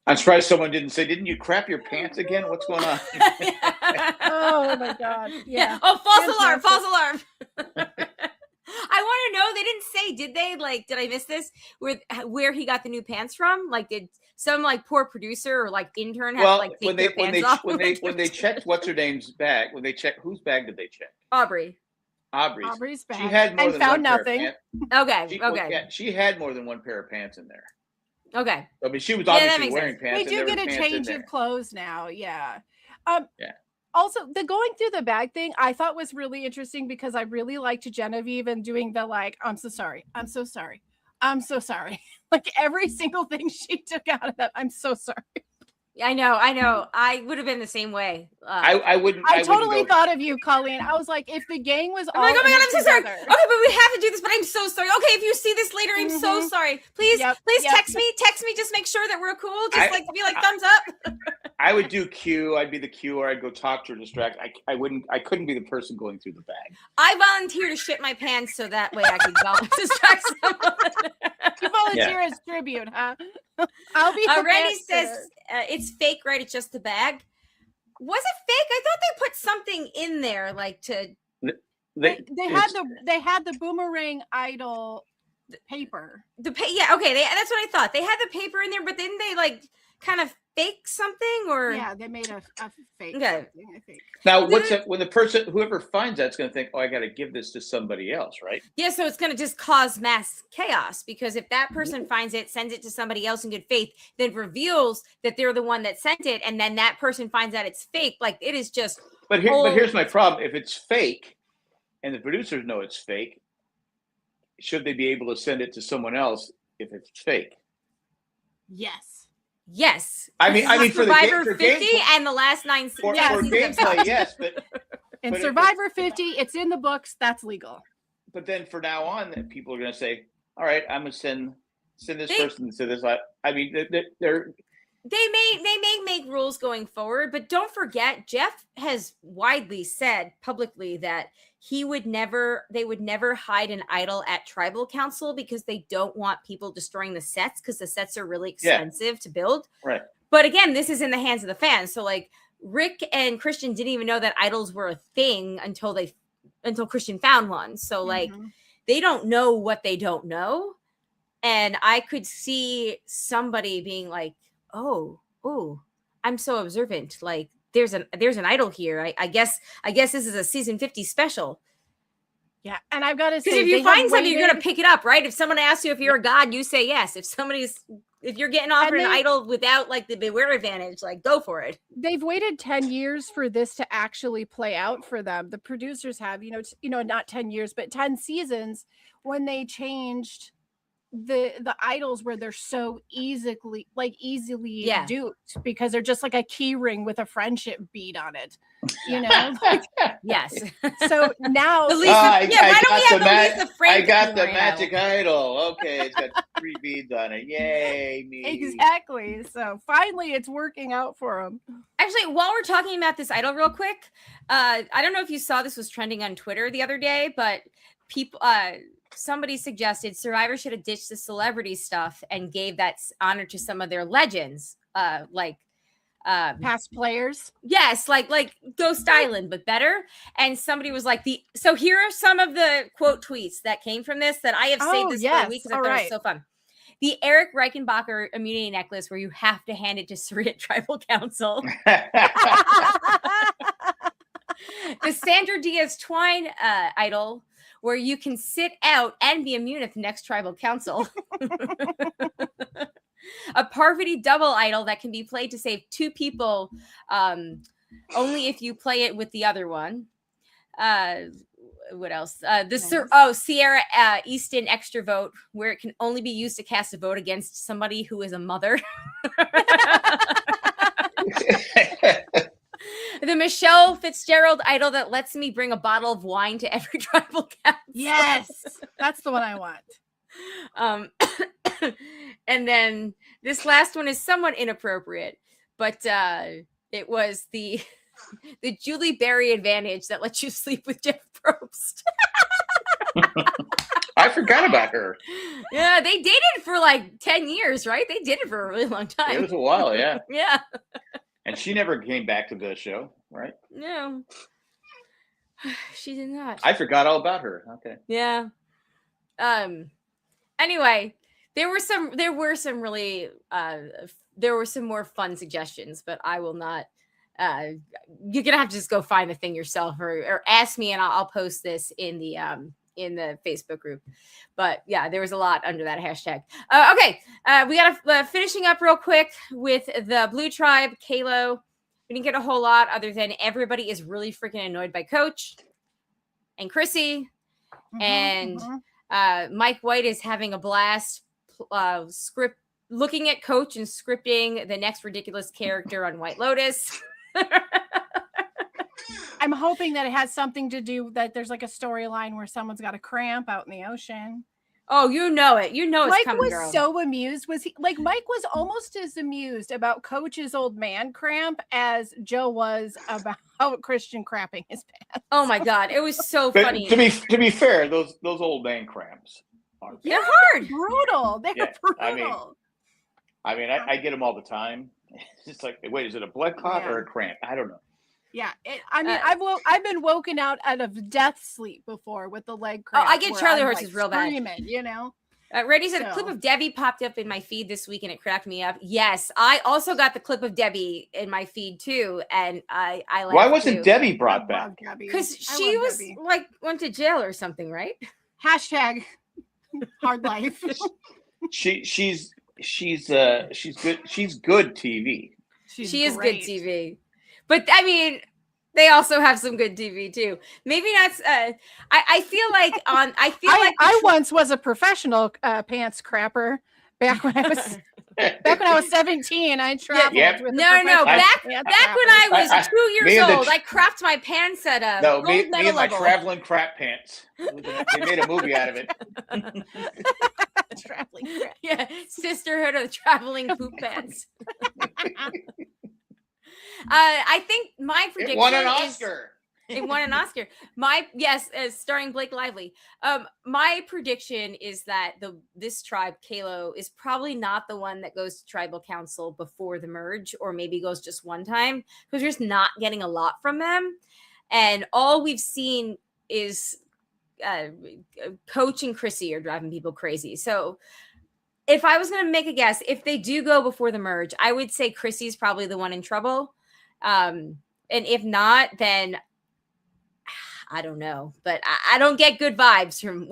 I'm surprised someone didn't say, "Didn't you crap your pants again? What's going on?" Oh my god! Yeah. Oh, false alarm! False alarm! I want to know. They didn't say. Did they? Did I miss this? Where he got the new pants from? Did some poor producer or intern have to take their pants off? When they checked what's her name's bag, when they checked whose bag did they check? Aubrey's bag. She had more than found one nothing. Pair of pants. Okay. She had more than one pair of pants in there. Okay. I mean, she was obviously wearing pants. We do get a change of clothes now. Yeah. Yeah. Also, the going through the bag thing I thought was really interesting because I really liked Genevieve and doing the I'm so sorry. I'm so sorry. I'm so sorry. Every single thing she took out of that. I'm so sorry. I know. I would have been the same way. I wouldn't. I totally thought of you, Colleen. I was like, if the gang was all. Oh my god, I'm so sorry. Okay, but we have to do this. But I'm so sorry. Okay, if you see this later, I'm so sorry. Please text me. Text me. Just make sure that we're cool. Just be thumbs up. I would do Q. I'd be the Q, or I'd go talk to her, distract. I couldn't be the person going through the bag. I volunteer to shit my pants so that way I can distract someone. You volunteer as tribute, huh? I'll be. Randy says it's fake, right? It's just the bag. Was it fake? I thought they put something in there, to. They had the boomerang idol paper. Yeah, okay. That's what I thought. They had the paper in there, but then they kind of fake something, or yeah, they made a fake okay. something, I think. Now, what's it when the person, whoever finds that's going to think, oh, I got to give this to somebody else, right? Yeah, so it's going to just cause mass chaos, because if that person finds it, sends it to somebody else in good faith, then reveals that they're the one that sent it, and then that person finds out it's fake. Like, it is just. But here's my problem: if it's fake, and the producers know it's fake, should they be able to send it to someone else if it's fake? Yes. I mean, for Survivor the 50 and the last 9 seasons. For gameplay, yes, but in Survivor 50, it's in the books. That's legal. But then, for now on, then people are going to say, "All right, I'm going to send this person to this." I mean, they're. They may make rules going forward, but don't forget, Jeff has widely said publicly that they would never hide an idol at tribal council, because they don't want people destroying the sets, because the sets are really expensive to build. Right. But again, this is in the hands of the fans. So like Rick and Christian didn't even know that idols were a thing until Christian found one. So like they don't know what they don't know. And I could see somebody being like, oh, I'm so observant. Like there's an idol here. I guess this is a season 50 special. Yeah. And I've got to say, because if you find something, you're going to pick it up, right? If someone asks you if you're a god, you say yes. If you're getting offered an idol without like the beware advantage, like go for it. They've waited 10 years for this to actually play out for them. The producers have, not 10 years, but 10 seasons, when they changed the idols where they're so easily duped, because they're just like a key ring with a friendship bead on it, Yes. So now I got the magic idol. Okay, it's got 3 beads on it. Yay, me. Exactly. So finally it's working out for them. Actually, while we're talking about this idol real quick, I don't know if you saw, this was trending on Twitter the other day, but people somebody suggested Survivor should have ditched the celebrity stuff and gave that honor to some of their legends, past players. Yes, like Ghost Island, but better. And somebody was like, so here are some of the quote tweets that came from this that I have saved this for a week, because I thought it was so fun. The Eric Reichenbacher immunity necklace, where you have to hand it to Saria Tribal Council. The Sandra Diaz Twine idol, where you can sit out and be immune at the next tribal council. A Parvati double idol that can be played to save 2 people, only if you play it with the other one. What else? Sierra Easton extra vote, where it can only be used to cast a vote against somebody who is a mother. The Michelle Fitzgerald idol that lets me bring a bottle of wine to every tribal council. Yes, that's the one I want. And then this last one is somewhat inappropriate, but it was the Julie Berry advantage that lets you sleep with Jeff Probst. I forgot about her. Yeah, they dated for like 10 years, right? They did it for a really long time. It was a while, yeah. Yeah. And she never came back to the show, right? No. She did not. I forgot all about her. Okay. Yeah. Anyway, there were some really there were some more fun suggestions, but I will not. You're gonna have to just go find the thing yourself, or ask me, and I'll post this in the Facebook group. But yeah, there was a lot under that hashtag. Okay, we got finishing up real quick with the Blue Tribe, Kalo. We didn't get a whole lot other than everybody is really freaking annoyed by Coach and Chrissy, and Mike White is having a blast looking at Coach and scripting the next ridiculous character on White Lotus. I'm hoping that it has something to do that there's like a storyline where someone's got a cramp out in the ocean. Oh, you know it. You know it's Mike coming, was girl. so amused. Mike was almost as amused about Coach's old man cramp as Joe was about Christian crapping his pants. Oh my God. It was so funny. To be fair, those old man cramps are they're hard. Brutal. They're brutal. I mean, I get them all the time. It's like, wait, is it a blood clot or a cramp? I don't know. Yeah, I've been woken out of death sleep before with the leg cramp. Oh, I get Charlie horses real bad. You know. Reddy said a clip of Debbie popped up in my feed this week and it cracked me up. Yes, I also got the clip of Debbie in my feed too, and I laughed. Why wasn't Debbie brought back? Because she was Debbie. Like went to jail or something, right? Hashtag hard life. She's good. She's good TV. She is good TV, but I mean, they also have some good TV too. Maybe not. I feel like I once was a professional pants crapper back when I was 17. I traveled with back when I was 2 years old. I crapped my pants at a gold medal me and my traveling crap pants. They made a movie out of it. Traveling crap. Yeah, Sisterhood of the Traveling Poop Pants. I think my prediction it won an Oscar. It won an Oscar. Starring Blake Lively. My prediction is that this tribe, Kalo, is probably not the one that goes to tribal council before the merge, or maybe goes just one time, because we're just not getting a lot from them. And all we've seen is Coach and Chrissy are driving people crazy. So if I was going to make a guess, if they do go before the merge, I would say Chrissy's probably the one in trouble. And if not, then I don't know, but I don't get good vibes from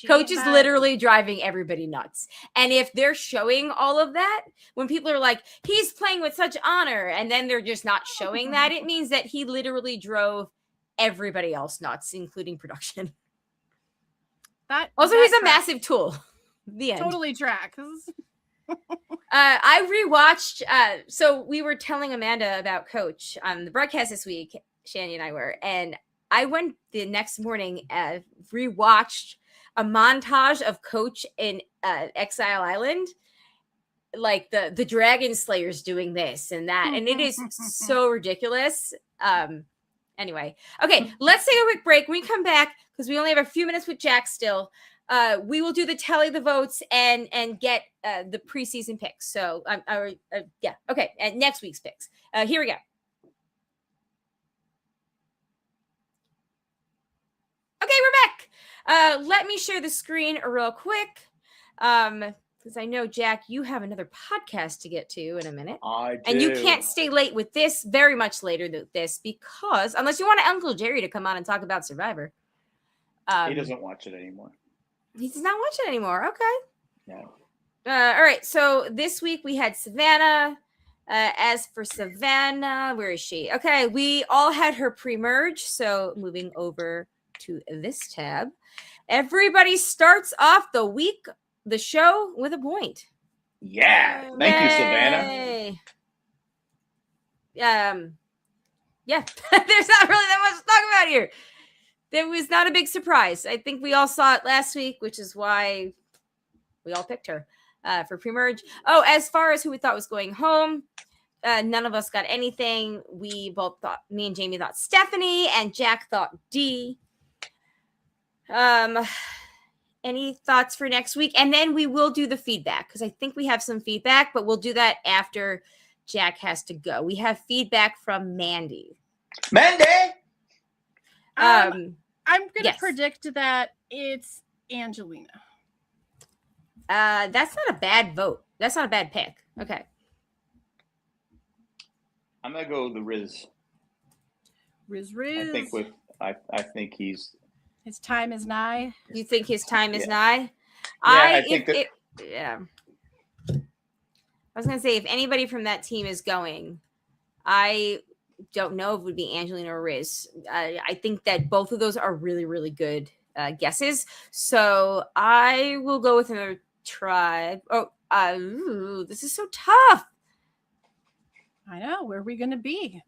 Coach is literally driving everybody nuts. And if they're showing all of that, when people are like, he's playing with such honor, and then they're just not showing that, it means that he literally drove everybody else nuts, including production. He's a massive tool. The end. Totally tracks. I rewatched. So we were telling Amanda about Coach on the broadcast this week. Shani and I were, and I went the next morning and rewatched a montage of Coach in Exile Island, like the Dragon Slayers doing this and that, and it is so ridiculous. Anyway, okay, let's take a quick break. When we come back, because we only have a few minutes with Jack still, we will do the tally the votes and get the preseason picks. So, okay, and next week's picks. Here we go. Okay, we're back. Let me share the screen real quick. Because I know, Jack, you have another podcast to get to in a minute. I do. And you can't stay late with this, very much later than this, because unless you want Uncle Jerry to come on and talk about Survivor. He doesn't watch it anymore. He does not watch it anymore. Okay. No. All right. So this week we had Savannah. As for Savannah, where is she? Okay. We all had her pre-merge. So moving over to this tab. Everybody starts off the show with a point. Yeah. Thank you, Savannah. Yeah. There's not really that much to talk about here. There was not a big surprise. I think we all saw it last week, which is why we all picked her for pre-merge. Oh, as far as who we thought was going home, none of us got anything. We both thought, me and Jamie thought Stephanie, and Jack thought D. Any thoughts for next week? And then we will do the feedback, because I think we have some feedback, but we'll do that after Jack has to go. We have feedback from Mandy. I'm going to predict that it's Angelina. That's not a bad vote. That's not a bad pick. Okay. I'm going to go with the Riz. Riz. I think he's... His time is nigh. You think his time is nigh? I was going to say, if anybody from that team is going, I don't know if it would be Angelina or Riz. I think that both of those are really, really good guesses. So I will go with another tribe. This is so tough. I know. Where are we going to be?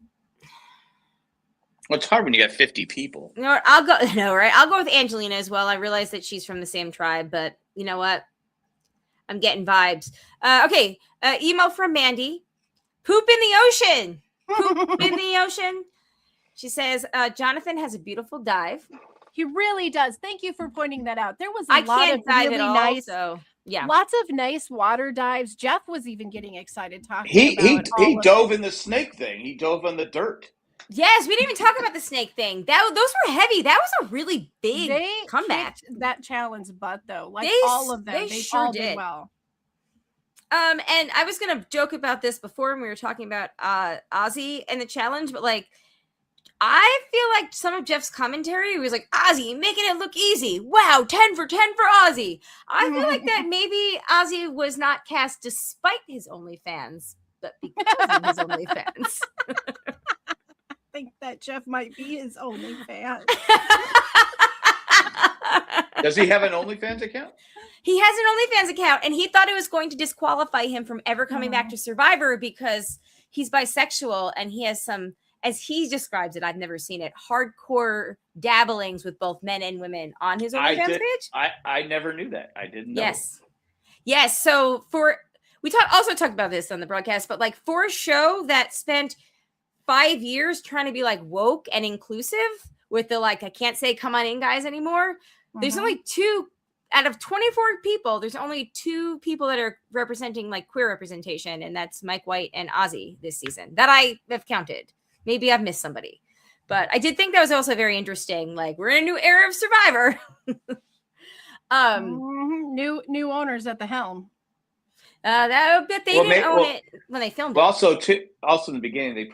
Well, it's hard when you got 50 people. You know what? I'll go with Angelina as well. I realize that she's from the same tribe, but you know what? I'm getting vibes. Okay. Email from Mandy. Poop in the ocean. Poop in the ocean. She says, Jonathan has a beautiful dive. He really does. Thank you for pointing that out. There was a lot of really nice, lots of nice water dives. Jeff was even getting excited talking about he dove in the snake thing. He dove in the dirt. Yes, we didn't even talk about the snake thing. Those were heavy. That was a really big comeback. That challenge butt though, like all of them, they sure all did well. And I was gonna joke about this before when we were talking about Ozzy and the challenge, but like I feel like some of Jeff's commentary was like, Ozzy making it look easy. Wow, 10 for 10 for Ozzy. I feel like that maybe Ozzy was not cast despite his OnlyFans, but because of his OnlyFans. I think that Jeff might be his OnlyFans. Does he have an OnlyFans account? He has an OnlyFans account, and he thought it was going to disqualify him from ever coming back to Survivor because he's bisexual and he has some, as he describes it, I've never seen it, hardcore dabblings with both men and women on his OnlyFans page. I never knew that. I didn't know. Yes. So we also talked about this on the broadcast, but like for a show that spent 5 years trying to be like woke and inclusive with the like, I can't say come on in guys anymore. There's only 2 out of 24 people. There's only 2 people that are representing like queer representation. And that's Mike White and Ozzy this season that I have counted. Maybe I've missed somebody, but I did think that was also very interesting. Like we're in a new era of Survivor. New owners at the helm. But they didn't own it when they filmed it. Also in the beginning, the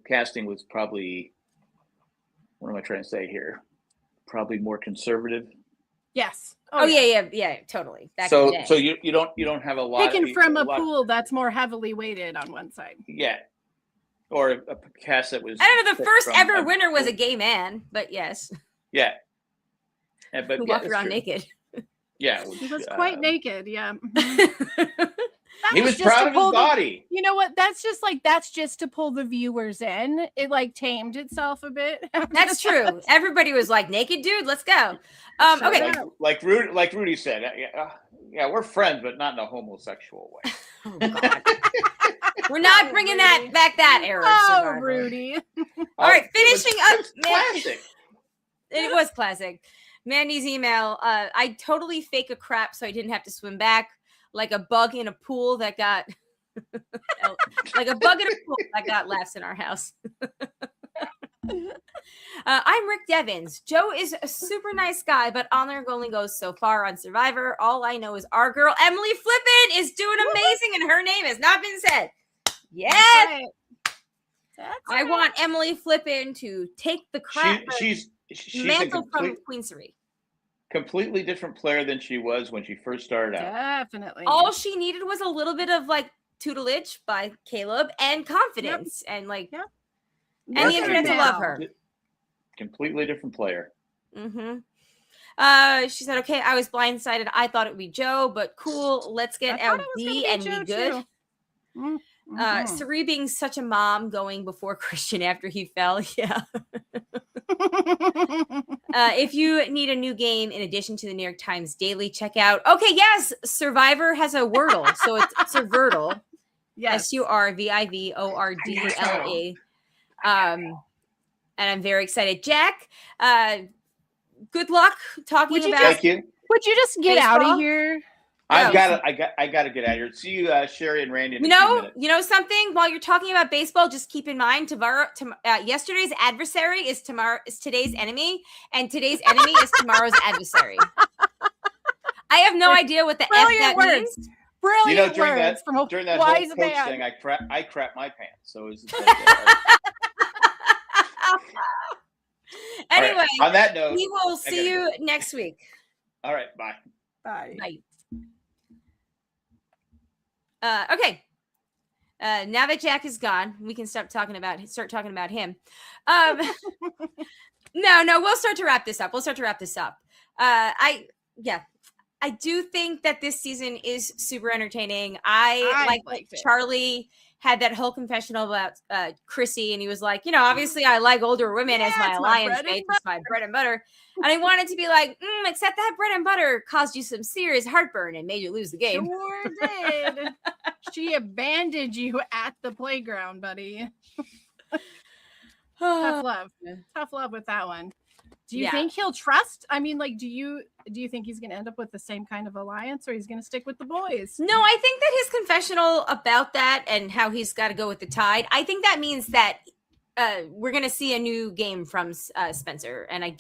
casting was probably, what am I trying to say here? Probably more conservative. Yes. Yeah, totally. So you don't have a lot taken from a pool that's more heavily weighted on one side. Yeah. Or a cast that was. I don't know. The first ever winner was a gay man, but yes. Yeah. But who walked around naked. Yeah, he was quite naked. Yeah. He was proud of his body. You know what? That's just to pull the viewers in. It like tamed itself a bit. That's true. Everybody was like, "Naked dude, let's go." Okay. Like Rudy said, yeah, we're friends, but not in a homosexual way. Oh, God. We're not bringing back that era. Oh, Rudy. All right, finishing up. Classic. It was classic. Mandy's email. I totally fake a crap so I didn't have to swim back. Like a bug in a pool that got laughs in our house. I'm Rick Devins. Joe is a super nice guy, but honor only goes so far on Survivor. All I know is our girl Emily Flippin is doing amazing, and her name has not been said. Yes, I want Emily Flippin to take the crap. She's mantle from Queen Suri. Completely different player than she was when she first started out. Definitely. All she needed was a little bit of like tutelage by Caleb and confidence and like and the internet to love her. Completely different player. She said, okay, I was blindsided. I thought it would be Joe, but cool. Let's get LD and be good. Suri being such a mom going before Christian after he fell. Yeah. If you need a new game in addition to the New York Times Daily, check out. Okay, yes, Survivor has a Wordle, so it's Survordle. Yes, SURVIVORDLE. And I'm very excited. Jack, good luck talking about. Thank you. Would you just get out of here? I got to get out of here. See you, Sherry and Randy. You know something. While you're talking about baseball, just keep in mind yesterday's adversary is today's enemy, and today's enemy is tomorrow's adversary. I have no idea what the F that means. Brilliant during that whole coach thing, I crap my pants. So it's anyway. Right, on that note, we will see you next week. All right, bye. Bye. Okay. Now that Jack is gone, we can start talking about him. No, we'll start to wrap this up. I do think that this season is super entertaining. I like Charlie had that whole confessional about Chrissy, and he was like, obviously I like older women as my alliance mate. It's my bread and butter. And I wanted to be like, except that bread and butter caused you some serious heartburn and made you lose the game. Sure did. She abandoned you at the playground, buddy. Tough love with that one. Do you think he'll trust? I mean, like, do you think he's going to end up with the same kind of alliance, or he's going to stick with the boys? No, I think that his confessional about that and how he's got to go with the tide, I think that means that we're going to see a new game from Spencer. And I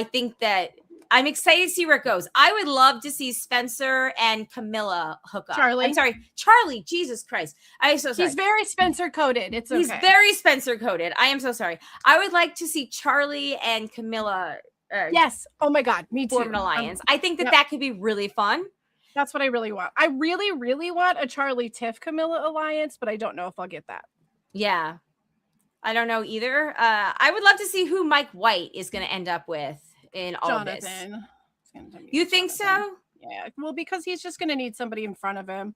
think that I'm excited to see where it goes. I would love to see Spencer and Camilla hook up. Charlie. Jesus Christ. I'm so sorry. He's very Spencer coded. It's okay. He's very Spencer coded. I am so sorry. I would like to see Charlie and Camilla. Yes. Oh my God. Me too. Form an alliance. I think that could be really fun. That's what I really want. I really, really want a Charlie Tiff Camilla alliance, but I don't know if I'll get that. Yeah. I don't know either. I would love to see who Mike White is going to end up with in all Jonathan. of this. You think so? Yeah. Well, because he's just going to need somebody in front of him.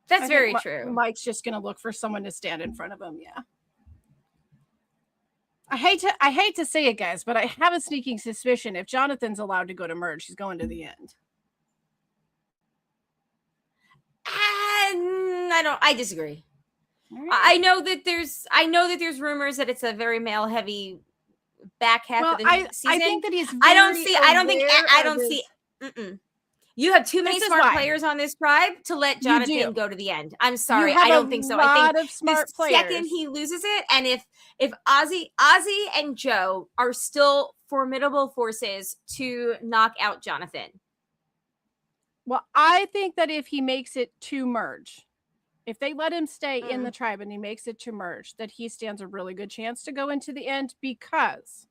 That's very true. Mike's just going to look for someone to stand in front of him. Yeah. I hate to say it, guys, but I have a sneaking suspicion if Jonathan's allowed to go to merge, he's going to the end. I disagree. Right. I know that there's rumors that it's a very male heavy back half of the season. I think that he's I don't see You have too many smart players on this tribe to let Jonathan go to the end. I'm sorry. I don't think so. I think the second he loses it, and if Ozzy and Joe are still formidable forces to knock out Jonathan. Well, I think that if he makes it to merge, if they let him stay in the tribe and he makes it to merge, that he stands a really good chance to go into the end, because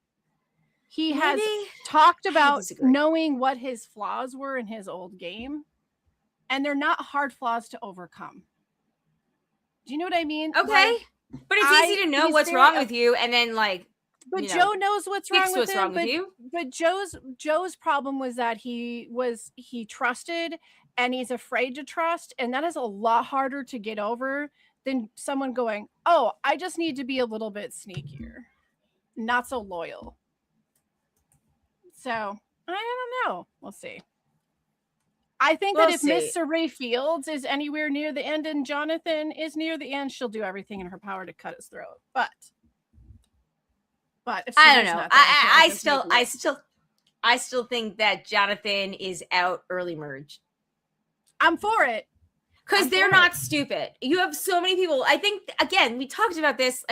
he has talked about knowing what his flaws were in his old game, and they're not hard flaws to overcome. Do you know what I mean? Okay. But it's easy to know what's wrong with you, and then but Joe knows what's wrong with him. But Joe's problem was that he trusted, and he's afraid to trust, and that is a lot harder to get over than someone going, "Oh, I just need to be a little bit sneakier, not so loyal." So I don't know. We'll see. I think that if Miss Saray Fields is anywhere near the end and Jonathan is near the end, she'll do everything in her power to cut his throat. But if I don't know. I still think that Jonathan is out early merge. I'm for it. Because they're not stupid. You have so many people. I think, again, we talked about this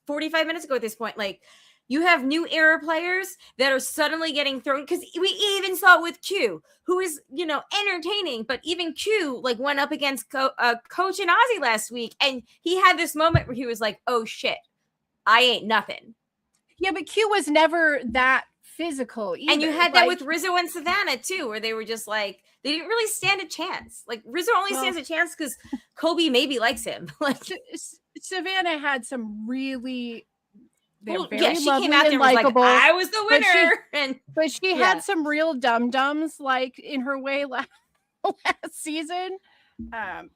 45 minutes ago at this point. Like, you have new era players that are suddenly getting thrown. Because we even saw it with Q, who is, entertaining. But even Q, went up against Coach and Ozzy last week. And he had this moment where he was like, oh, shit, I ain't nothing. Yeah, but Q was never that physical either. And you had that with Rizzo and Savannah too, where they were just they didn't really stand a chance. Rizzo only stands a chance because Kobe maybe likes him. Savannah had some really she came out there and was like, I was the winner. But she had some real dum-dums in her way last season.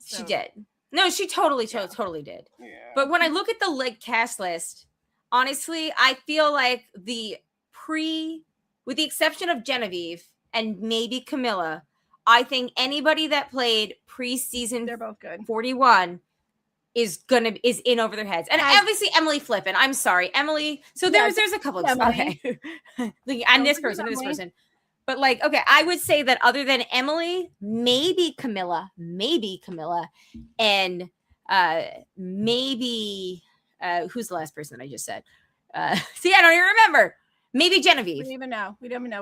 She did. No, she totally did. Yeah. But when I look at the cast list, honestly, I feel like with the exception of Genevieve and maybe Camilla, I think anybody that played preseason, they're both good. 41 is in over their heads. And obviously Emily Flippin. I'm sorry, Emily. So there's a couple of okay. I'm this person. But okay, I would say that other than Emily, maybe Camilla, and maybe who's the last person that I just said? See, I don't even remember. Maybe Genevieve. We don't even know.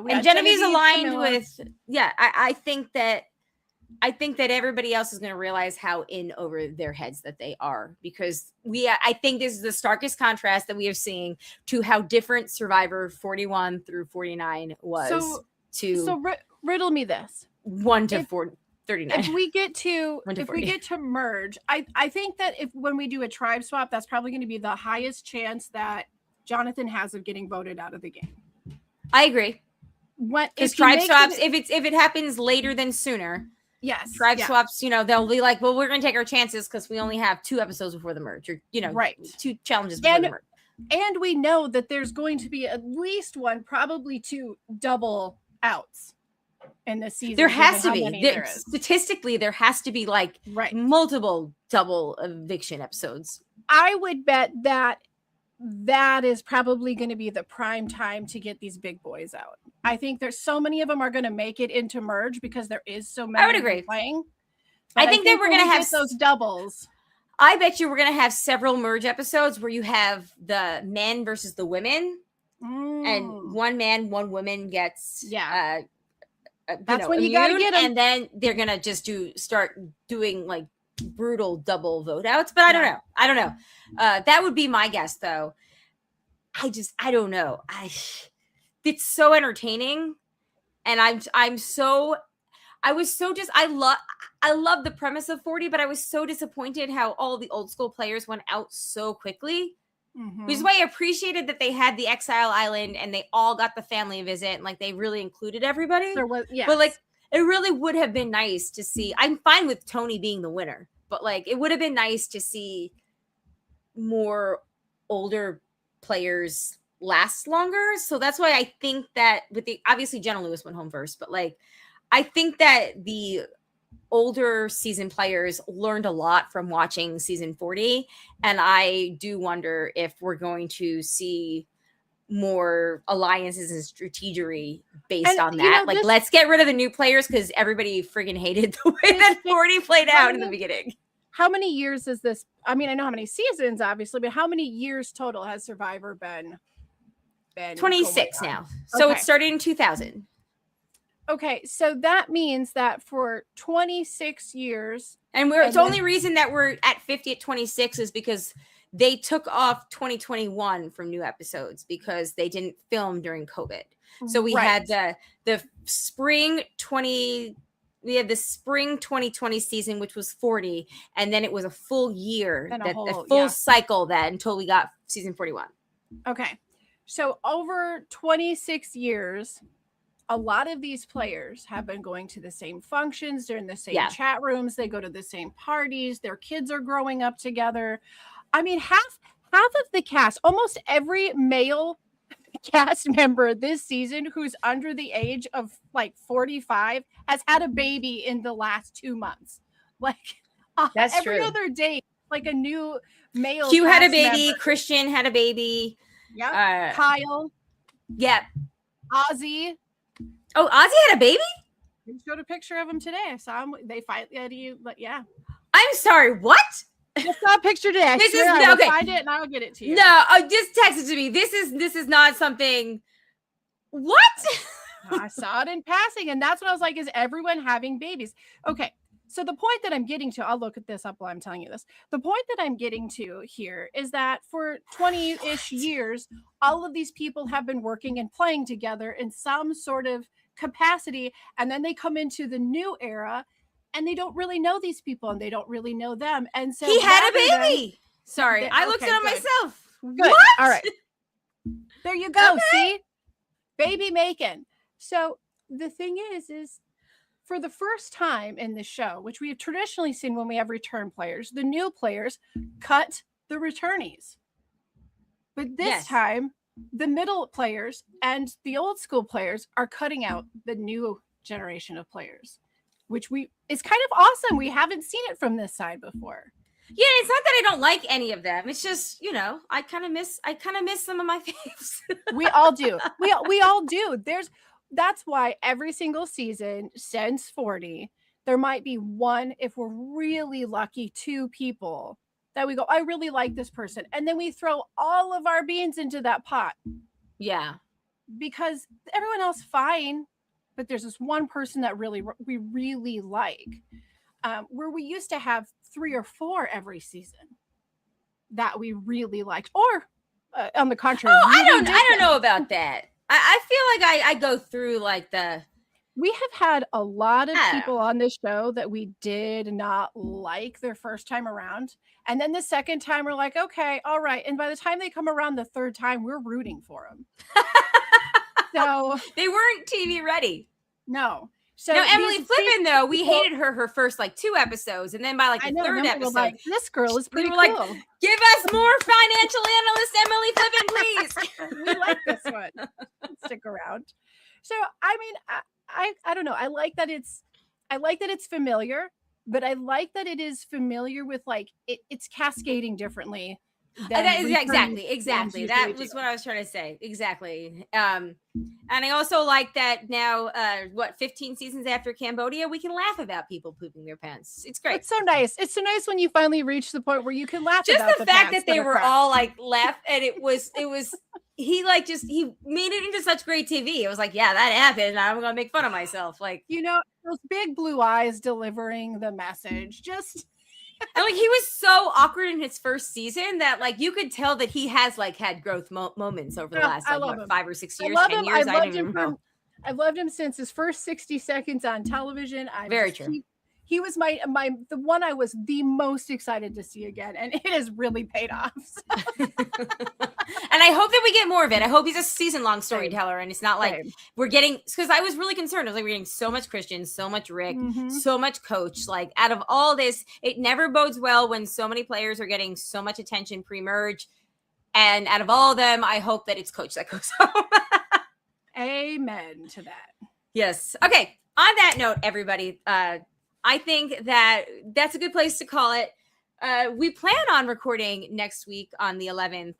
And Genevieve's aligned Camilla. With I think that everybody else is going to realize how in over their heads that they are, because I think this is the starkest contrast that we are seeing to how different Survivor 41 through 49 was. So riddle me this: 1 to 39. If we get to merge, I think that when we do a tribe swap, that's probably going to be the highest chance that Jonathan has of getting voted out of the game. I agree. Because tribe swaps, if it happens later than sooner, yes, tribe swaps, they'll be like, well, we're going to take our chances because we only have 2 episodes before the merge, or right, 2 challenges before the merge. And we know that there's going to be at least 1, probably 2 double outs in this season. There has to be. Statistically, there has to be multiple double eviction episodes. I would bet that that is probably going to be the prime time to get these big boys out. I think there's so many of them are going to make it into merge because there is so many I would agree. playing. I think that we're going to have those doubles. I bet you we're going to have several merge episodes where you have the men versus the women, and one man, one woman gets that's when you got to get them, and then they're going to just start doing like brutal double vote outs. But I don't know. That would be my guess, though. I don't know. It's so entertaining, and I love the premise of 40, but I was so disappointed how all the old school players went out so quickly. Which is why I appreciated that they had the Exile Island and they all got the family visit and like they really included everybody. But like it really would have been nice to see. I'm fine with Tony being the winner, but like it would have been nice to see more older players last longer. So that's why I think that with obviously Jenna Lewis went home first, but like I think that the older season players learned a lot from watching season 40. And I do wonder if we're going to see more alliances and strategery based on that. Like, let's get rid of the new players because everybody friggin' hated the way that 40 played out in the beginning. How many years is this? I mean, I know how many seasons, obviously, but how many years total has Survivor been 26 now. So it started in 2000. Okay, so that means that for 26 years, and the only reason that we're at 50 at 26 is because they took off 2021 from new episodes because they didn't film during COVID. So we had the spring 2020 season, which was 40, and then it was a full year, a full cycle that until we got season 41. Okay, so over 26 years. A lot of these players have been going to the same functions. They're in the same chat rooms. They go to the same parties. Their kids are growing up together. I mean, half of the cast, almost every male cast member this season who's under the age of like 45 has had a baby in the last 2 months. Like that's every true. Other day, like a new male. Q had a baby. Member. Christian had a baby. Yeah. Kyle. Yep. Ozzy. Oh, Ozzy had a baby? I showed a picture of him today. I saw him. They finally, but yeah. I'm sorry. What? I saw a picture today. I will find it and I will get it to you. No, just text it to me. This is not something. What? I saw it in passing, and that's what I was like. Is everyone having babies? Okay. So the point that I'm getting to, I'll look at this up while I'm telling you this. The point that I'm getting to here is that for 20-ish years, all of these people have been working and playing together in some sort of capacity. And then they come into the new era and they don't really know these people and they don't really know them. And so he had a baby. Sorry, I looked it up myself. Good. What? All right. There you go. Okay. See? Baby making. So the thing is for the first time in the show, which we have traditionally seen when we have return players, the new players cut the returnees. But this time, the middle players and the old school players are cutting out the new generation of players, which is kind of awesome. We haven't seen it from this side before. Yeah, it's not that I don't like any of them. It's just, I kind of miss some of my faves. We all do. We all do. That's why every single season since 40, there might be one, if we're really lucky, 2 people that we go, I really like this person. And then we throw all of our beans into that pot. Yeah. Because everyone else fine, but there's this one person that we really like. Where we used to have 3 or 4 every season that we really liked. Or on the contrary. Oh, I don't know about that. I feel like I go through like we have had a lot of people on this show that we did not like their first time around. And then the second time we're like, okay, all right. And by the time they come around the third time, we're rooting for them. So they weren't TV ready. No. So now Emily Flippin, though, we hated her first like 2 episodes, and then by like the third episode, like, this girl is pretty cool. Like, give us more financial analyst Emily Flippin, please. We like this one. Stick around. So I mean, I don't know. I like that it's familiar, but I like that it is familiar with like it's cascading differently Exactly. That was what I was trying to say. Exactly. And I also like that now, 15 seasons after Cambodia, we can laugh about people pooping their pants. It's great. It's so nice. It's so nice when you finally reach the point where you can laugh just about the fact that they were all like laugh, and it was he made it into such great TV. It was like, yeah, that happened. I'm gonna make fun of myself. Like, those big blue eyes delivering the message. Just and like he was so awkward in his first season that like you could tell that he has like had growth moments over the last 5 or 6 years, 10 years. I loved him since his first 60 seconds on television. Very true. He was the one I was the most excited to see again, and it has really paid off. And I hope that we get more of it. I hope he's a season-long storyteller, and it's not like we're getting, because I was really concerned. I was like, we're getting so much Christian, so much Rick, so much Coach. Like, out of all this, it never bodes well when so many players are getting so much attention pre-merge. And out of all of them, I hope that it's Coach that goes home. Amen to that. Yes. Okay. On that note, everybody, I think that's a good place to call it. We plan on recording next week on the 11th,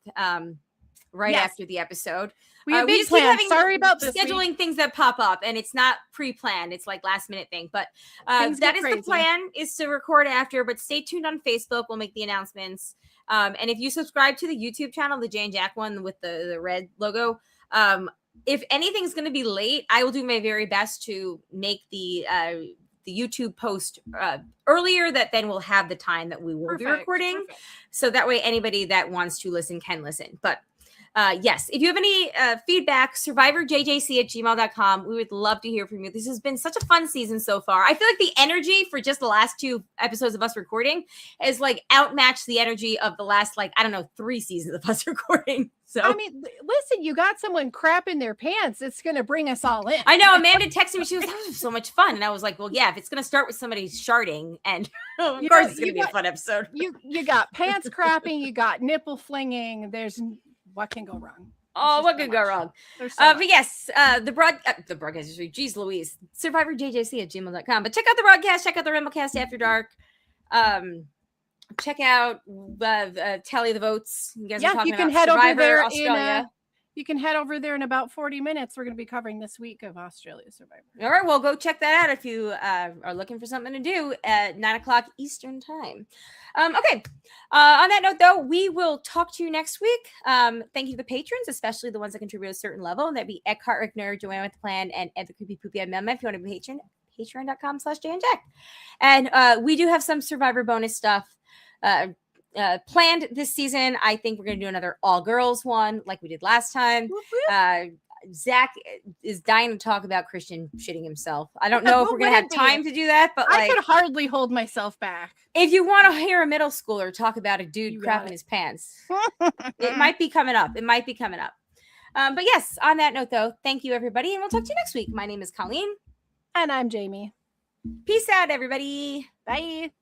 after the episode. We have big plans. Sorry about this scheduling things that pop up, and it's not pre-planned. It's like last minute thing, but that is the plan, is to record after. But stay tuned on Facebook. We'll make the announcements. And if you subscribe to the YouTube channel, the Jay and Jack one with the red logo, if anything's going to be late, I will do my very best to make the YouTube post earlier, that then we'll have the time that we will be recording. Perfect. So that way anybody that wants to listen can listen. But yes, if you have any feedback, survivorjjc@gmail.com. We would love to hear from you. This has been such a fun season so far. I feel like the energy for just the last 2 episodes of us recording is like outmatched the energy of the last 3 seasons of us recording. So I mean, listen, you got someone crapping their pants. It's going to bring us all in. I know. Amanda texted me. She was like, that was so much fun. And I was like, well, yeah, if it's going to start with somebody sharding, and of course it's going to be a fun episode. You got pants crapping. You got nipple flinging. What can go wrong? Oh, what could go wrong? But yes, the broadcast history. Geez Louise. SurvivorJJC@gmail.com. But check out the broadcast. Check out the Ramblecast After Dark. Check out tally the votes. You guys are talking about Survivor Australia. You can head over there in about 40 minutes. We're going to be covering this week of Australia Survivor. All right, well, go check that out if you are looking for something to do at 9:00 Eastern time. Okay. On that note, though, we will talk to you next week. Thank you to the patrons, especially the ones that contribute at a certain level. That'd be Eckhart, Rickner, Joanne with the Plan, and Ed the Creepy Poopy Mema. If you want to be a patron, patreon.com/JandJack. And we do have some Survivor bonus stuff planned this season. I think we're going to do another all girls one like we did last time. Zach is dying to talk about Christian shitting himself. I don't know if we're going to have time to do that, but I could hardly hold myself back. If you want to hear a middle schooler talk about a dude crapping his pants, it might be coming up. But yes, on that note, though, thank you, everybody, and we'll talk to you next week. My name is Colleen. And I'm Jamie. Peace out, everybody. Bye.